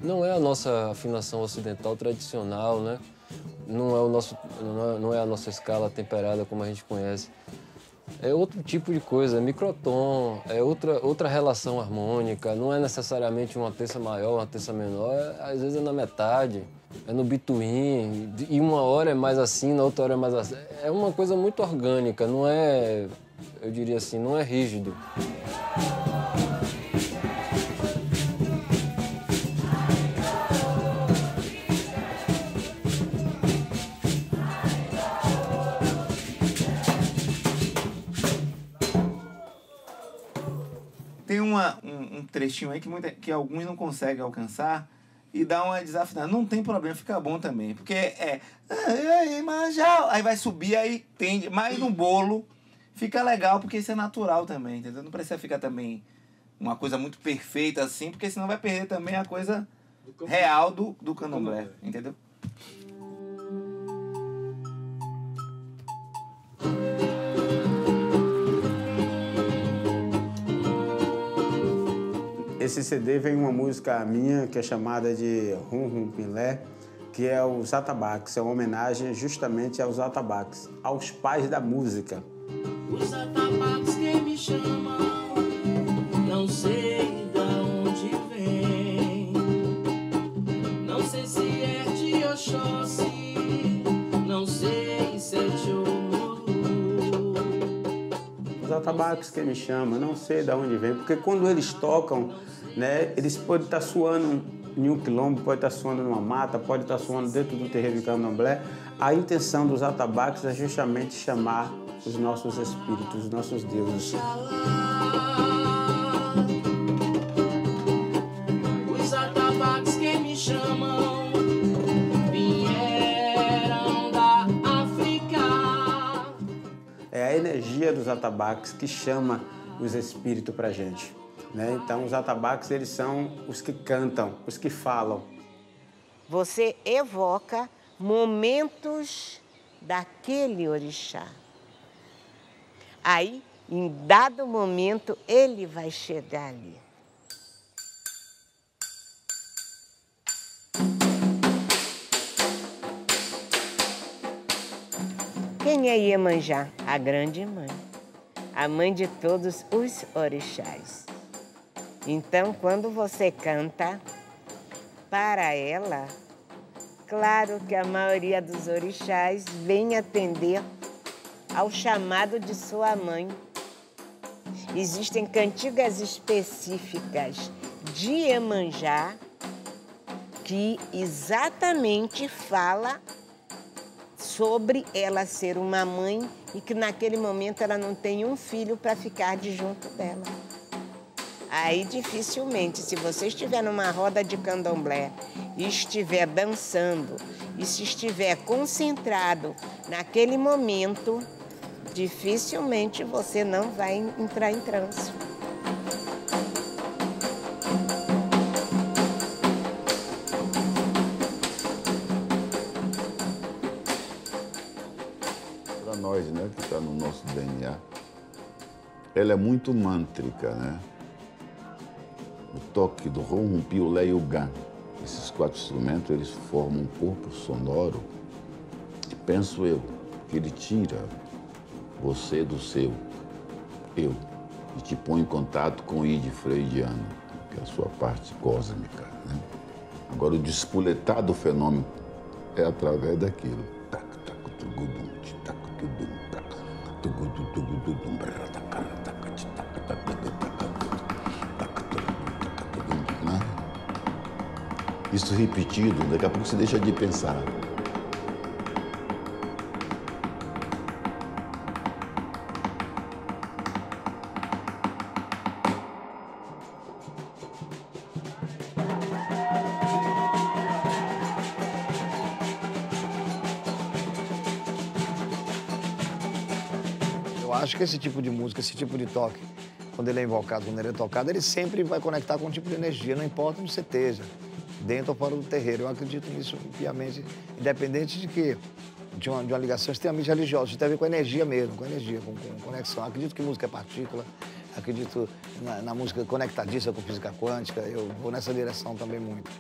Não é a nossa afinação ocidental tradicional, né? Não é a nossa escala temperada como a gente conhece. É outro tipo de coisa, é microtom, é outra relação harmônica, não é necessariamente uma terça maior, uma terça menor, às vezes é na metade, é no between, e uma hora é mais assim, na outra hora é mais assim. É uma coisa muito orgânica, não é, eu diria assim, não é rígido. Tem um trechinho aí que alguns não conseguem alcançar e dá uma desafinada. Não tem problema, fica bom também. Porque aí vai subir, aí tende. Mas no bolo fica legal, porque isso é natural também, entendeu? Não precisa ficar também uma coisa muito perfeita assim, porque senão vai perder também a coisa real do candomblé, entendeu? Esse CD vem uma música minha que é chamada de Rum Rum Pilé, que é os atabaques, é uma homenagem justamente aos atabaques, aos pais da música. Os atabaques que me chamam, não sei de onde vem, não sei se é de Oxóssi, não sei se é de Omuru. Os atabaques que me chamam, não sei de onde vem, porque quando eles tocam, né, eles podem estar suando em um quilombo, pode estar suando numa mata, pode estar suando dentro do terreiro de candomblé. A intenção dos atabaques é justamente chamar os nossos espíritos, os nossos deuses. Os atabaques que me chamam vieram da África. É a energia dos atabaques que chama os espíritos pra gente. Né? Então, os atabaques, eles são os que cantam, os que falam. Você evoca momentos daquele orixá. Aí, em dado momento, ele vai chegar ali. Quem é Iemanjá? A grande mãe. A mãe de todos os orixás. Então, quando você canta para ela, claro que a maioria dos orixás vem atender ao chamado de sua mãe. Existem cantigas específicas de Iemanjá que exatamente fala sobre ela ser uma mãe e que naquele momento ela não tem um filho para ficar de junto dela. Aí, dificilmente, se você estiver numa roda de candomblé e estiver dançando, e se estiver concentrado naquele momento, dificilmente você não vai entrar em transe. Para nós, né, que está no nosso DNA, ela é muito mântrica, né? O toque do rum, piolé e o gan. Esses 4 instrumentos, eles formam um corpo sonoro, e penso eu, que ele tira você do seu eu e te põe em contato com o id freudiano, que é a sua parte cósmica, né? Agora, o despoletar do fenômeno é através daquilo. Tac, tac, tugudum, tac, tugudum, tac. Isso repetido, daqui a pouco você deixa de pensar. Eu acho que esse tipo de música, esse tipo de toque, quando ele é invocado, quando ele é tocado, ele sempre vai conectar com um tipo de energia, não importa onde você esteja, dentro ou fora do terreiro. Eu acredito nisso piamente, independente de uma ligação extremamente religiosa. Isso tem a ver com energia mesmo, com energia, com conexão. Eu acredito que música é partícula, acredito na música conectadiça com física quântica, eu vou nessa direção também muito.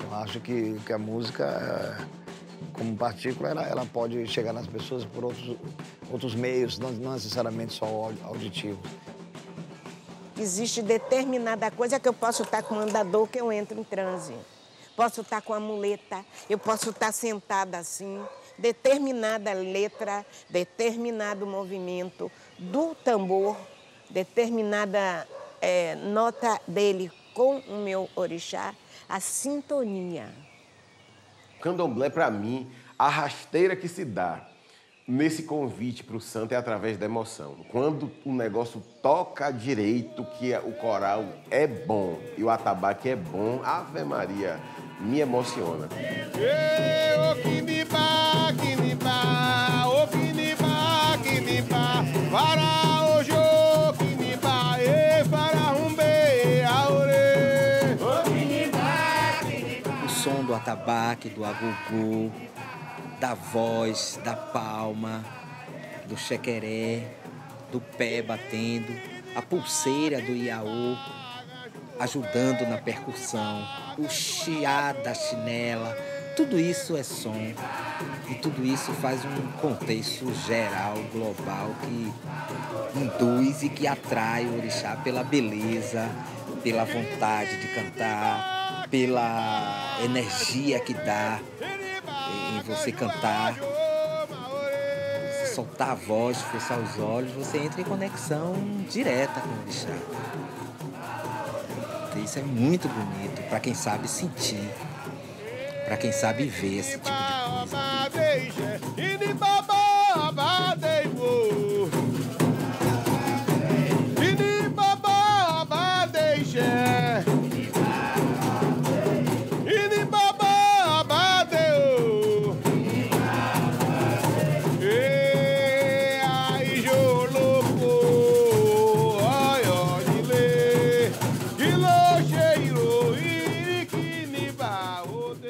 Eu acho que a música, como partícula, ela pode chegar nas pessoas por outros meios, não necessariamente só auditivos. Existe determinada coisa que eu posso estar com o andador que eu entro em transe. Posso estar com a muleta, eu posso estar sentada assim. Determinada letra, determinado movimento do tambor, determinada nota dele com o meu orixá, a sintonia. Candomblé, para mim, a rasteira que se dá nesse convite para o santo é através da emoção. Quando o negócio toca direito, que o coral é bom e o atabaque é bom, Ave Maria, me emociona. O som do atabaque, do agogô, da voz, da palma, do chequeré, do pé batendo, a pulseira do iaô ajudando na percussão, o chiar da chinela, tudo isso é som. E tudo isso faz um contexto geral, global, que induz e que atrai o orixá pela beleza, pela vontade de cantar, pela energia que dá em você cantar, soltar a voz, fechar os olhos, você entra em conexão direta com o orixá. Isso é muito bonito para quem sabe sentir, para quem sabe ver esse tipo de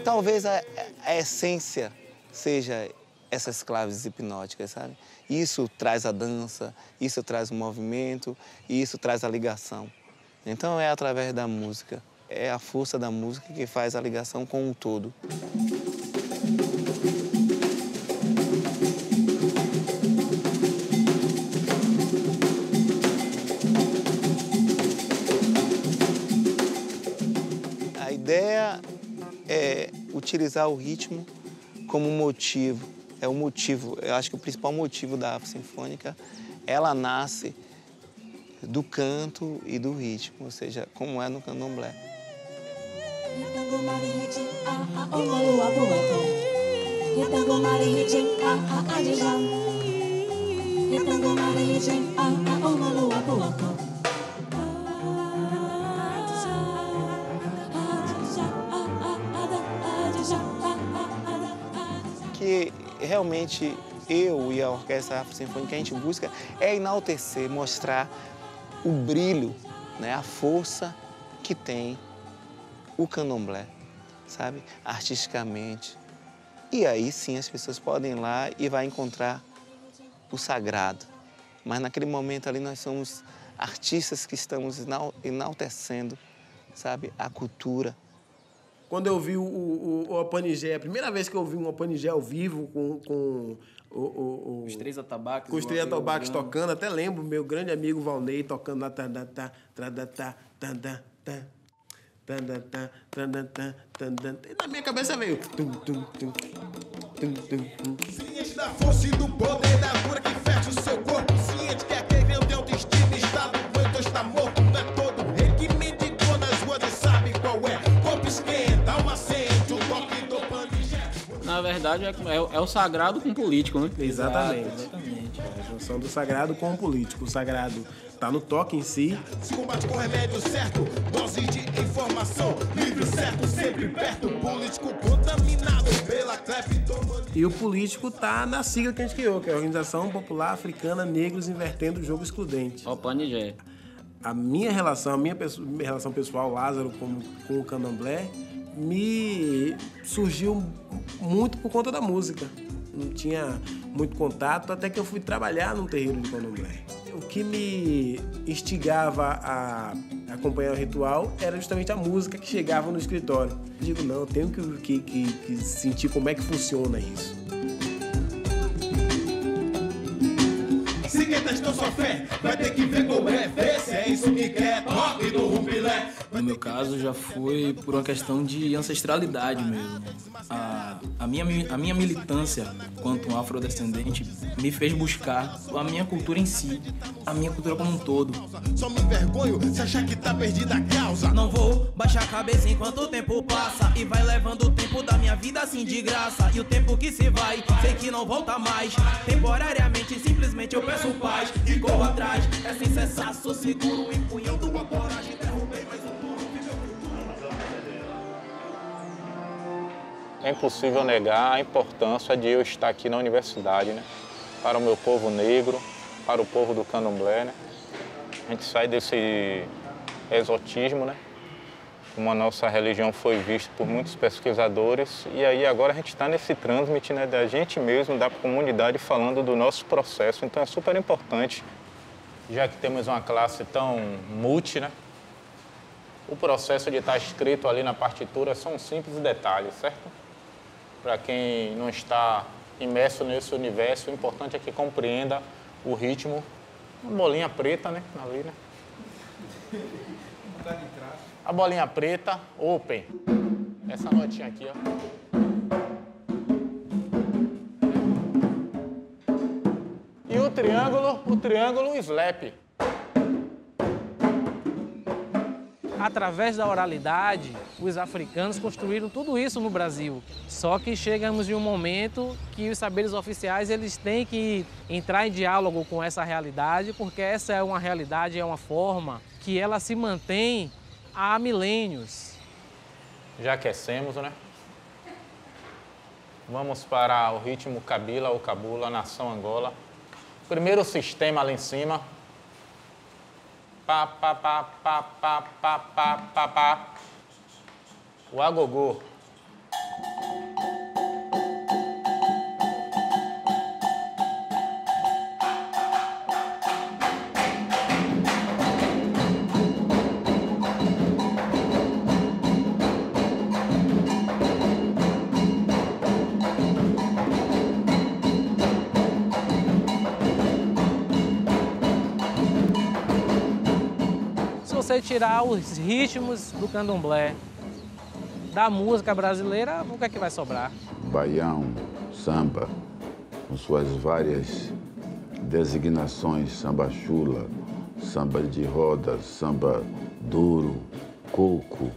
Talvez a essência seja essas claves hipnóticas, sabe? Isso traz a dança, isso traz o movimento, e isso traz a ligação. Então é através da música, é a força da música que faz a ligação com o todo. A ideia é utilizar o ritmo como motivo. É o motivo, eu acho que o principal motivo da Afro Sinfônica, ela nasce do canto e do ritmo, ou seja, como é no candomblé. Que realmente eu e a Orquestra Afro Sinfônica, a gente busca é enaltecer, mostrar o brilho, né, a força que tem o candomblé, sabe, artisticamente. E aí sim as pessoas podem ir lá e vai encontrar o sagrado. Mas naquele momento ali nós somos artistas que estamos enaltecendo, sabe, a cultura. Quando eu vi o Opanigé, a primeira vez que eu vi um Opanigé ao vivo com os Três Atabaques. Com os Três Atabaques tocando, até lembro meu grande amigo Valnei tocando lá. E na minha cabeça veio. Ciente da força e do poder da cura que fecha o seu corpo. verdade, é o sagrado com o político, né? Exatamente. Exatamente. É a junção do sagrado com o político. O sagrado tá no toque em si. Combate com remédio certo, dose de informação, livre certo, sempre perto, político contaminado pela cleptomania. E o político tá na sigla que a gente criou, que é a Organização Popular Africana Negros Invertendo o Jogo Excludente. Opanigé. A minha relação pessoal, Lázaro, com o candomblé, me surgiu muito por conta da música. Não tinha muito contato, até que eu fui trabalhar num terreiro de candomblé. O que me instigava a acompanhar o ritual era justamente a música que chegava no escritório. Eu digo, não, eu tenho que sentir como é que funciona isso. Se quer testar sua fé, vai ter que ver como é, ver se é isso que quer, toque do rumpilé. No meu caso, já foi por uma questão de ancestralidade mesmo. A minha militância quanto um afrodescendente me fez buscar a minha cultura em si, a minha cultura como um todo. Só me envergonho se achar que tá perdida a causa. Não vou baixar a cabeça enquanto o tempo passa e vai levando o tempo da minha vida assim de graça. E o tempo que se vai, sei que não volta mais. Temporariamente, simplesmente eu peço paz e corro atrás. É sem cessar, sou seguro, empunhando a coragem, derrubei mais um. É impossível negar a importância de eu estar aqui na universidade, né? Para o meu povo negro, para o povo do candomblé, né? A gente sai desse exotismo, né? Como a nossa religião foi vista por muitos pesquisadores, e aí agora a gente está nesse trânsito, né, da gente mesmo, da comunidade, falando do nosso processo. Então é super importante, já que temos uma classe tão multi, né? O processo de estar escrito ali na partitura são simples detalhes, certo? Para quem não está imerso nesse universo, o importante é que compreenda o ritmo. Uma bolinha preta, né? Ali, né? A bolinha preta, open. Essa notinha aqui, ó. E o triângulo slap. Através da oralidade, os africanos construíram tudo isso no Brasil. Só que chegamos em um momento que os saberes oficiais eles têm que entrar em diálogo com essa realidade, porque essa é uma realidade, é uma forma que ela se mantém há milênios. Já aquecemos, né? Vamos para o ritmo Kabila ou Cabula, nação Angola. Primeiro sistema lá em cima. Pá, pá, pá, pá, pá, pá, pá, pá, pá. O agogô. Você tirar os ritmos do candomblé, da música brasileira, o que é que vai sobrar? Baião, samba, com suas várias designações, samba chula, samba de roda, samba duro, coco.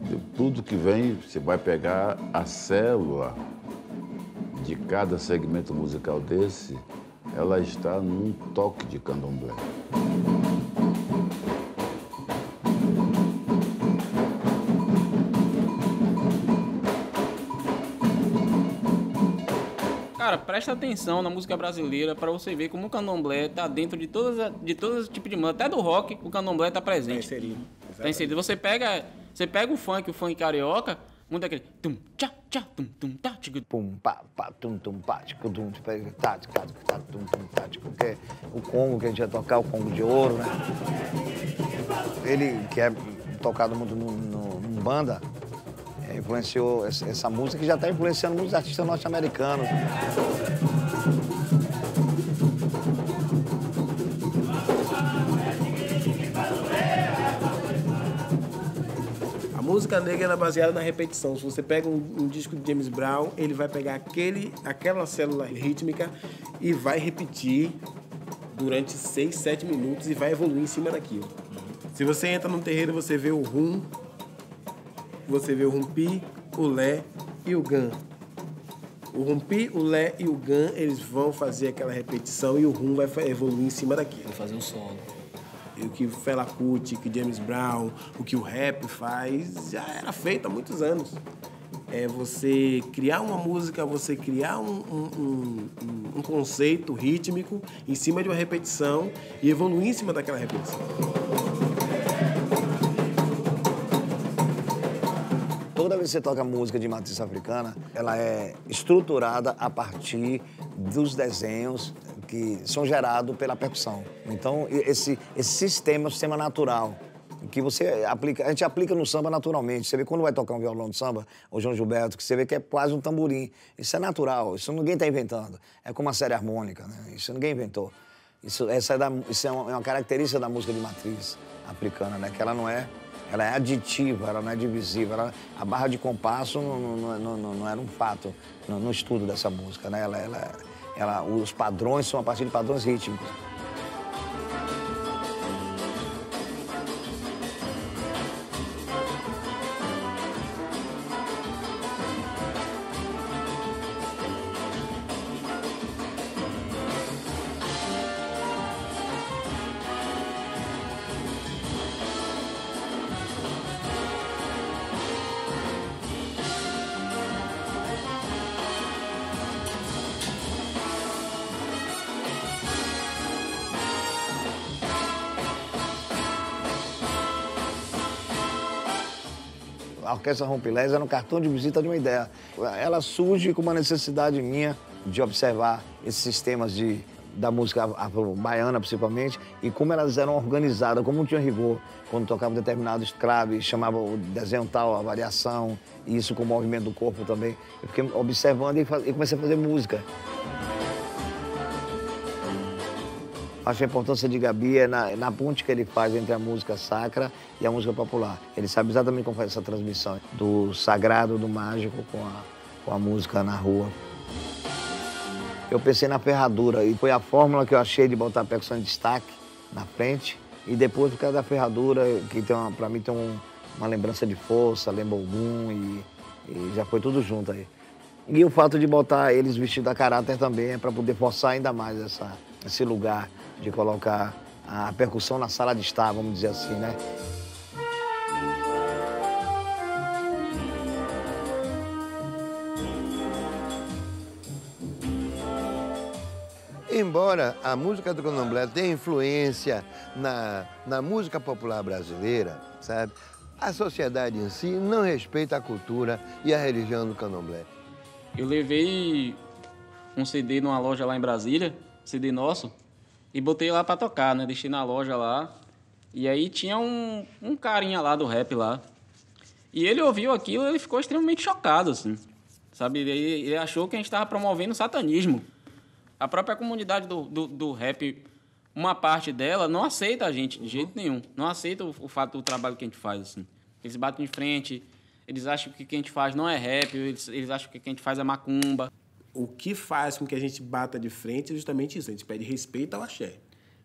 De tudo que vem, você vai pegar a célula de cada segmento musical desse, ela está num toque de candomblé. Cara, presta atenção na música brasileira para você ver como o candomblé tá dentro de todos os tipos de música. Até do rock, o candomblé tá presente. Tá inserido. Você pega o funk carioca, muito aquele tum tchá tchá tum tum tá tico pum pá pá tum tum pá tico tum tá tum tum tá tico, que é o congo que a gente ia tocar, o congo de ouro, né? Ele que é tocado muito no banda, influenciou essa música que já está influenciando muitos artistas norte-americanos. A música negra é baseada na repetição. Se você pega um disco de James Brown, ele vai pegar aquela célula rítmica e vai repetir durante 6, 7 minutos e vai evoluir em cima daquilo. Se você entra num terreiro, você vê o rum, você vê o rumpi, o lé e o gan. O rumpi, o lé e o gan, eles vão fazer aquela repetição e o rum vai evoluir em cima daquilo. Vai fazer um solo. E o que o Fela Kuti, que James Brown, o que o rap faz, já era feito há muitos anos. É você criar uma música, você criar um conceito rítmico em cima de uma repetição e evoluir em cima daquela repetição. Toda vez que você toca música de matriz africana, ela é estruturada a partir dos desenhos que são gerados pela percussão. Então, esse sistema é um sistema natural, que você aplica, a gente aplica no samba naturalmente. Você vê quando vai tocar um violão de samba, ou João Gilberto, que você vê que é quase um tamborim. Isso é natural, isso ninguém está inventando. É como a série harmônica, né? Isso ninguém inventou. Isso é uma característica da música de matriz africana, né? Que ela é aditiva, ela não é divisiva. A barra de compasso não era um fato no estudo dessa música, né? Os padrões são a partir de padrões rítmicos. A Orquestra Rompilés era um cartão de visita de uma ideia. Ela surge com uma necessidade minha de observar esses sistemas da música baiana, principalmente, e como elas eram organizadas, como não tinha rigor. Quando tocava determinado clave, chamava o desenho tal, a variação, e isso com o movimento do corpo também. Eu fiquei observando e comecei a fazer música. Acho que a importância de Gabi é na ponte que ele faz entre a música sacra e a música popular. Ele sabe exatamente como faz essa transmissão do sagrado, do mágico com a música na rua. Eu pensei na ferradura e foi a fórmula que eu achei de botar a percussão em destaque na frente e depois por causa da ferradura, que para mim tem uma lembrança de força, lembra Ogum e já foi tudo junto aí. E o fato de botar eles vestidos a caráter também é para poder forçar ainda mais esse lugar de colocar a percussão na sala de estar, vamos dizer assim, né? Embora a música do candomblé tenha influência na música popular brasileira, sabe? A sociedade em si não respeita a cultura e a religião do candomblé. Eu levei um CD numa loja lá em Brasília, CD nosso, e botei lá pra tocar, né? Deixei na loja lá. E aí tinha um carinha lá do rap lá. E ele ouviu aquilo e ele ficou extremamente chocado, assim. Sabe? Ele achou que a gente tava promovendo satanismo. A própria comunidade do rap, uma parte dela, não aceita a gente de jeito nenhum. Não aceita o fato do trabalho que a gente faz, assim. Eles batem de frente, eles acham que o que a gente faz não é rap, eles acham que o que a gente faz é macumba. O que faz com que a gente bata de frente é justamente isso. A gente pede respeito ao axé.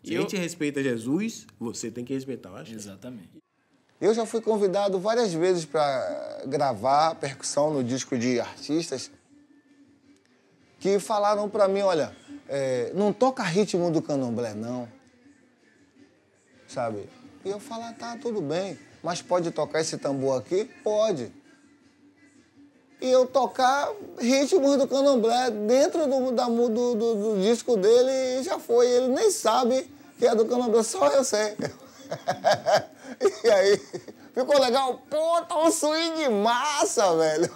Se a gente respeita Jesus, você tem que respeitar o axé. Exatamente. Eu já fui convidado várias vezes para gravar percussão no disco de artistas que falaram para mim, olha, não toca ritmo do candomblé, não. Sabe? E eu falo, tá, tudo bem, mas pode tocar esse tambor aqui? Pode. E eu tocar ritmos do candomblé dentro do disco dele e já foi. Ele nem sabe que é do candomblé, só eu sei. E aí, ficou legal? Pô, tá um swing massa, velho.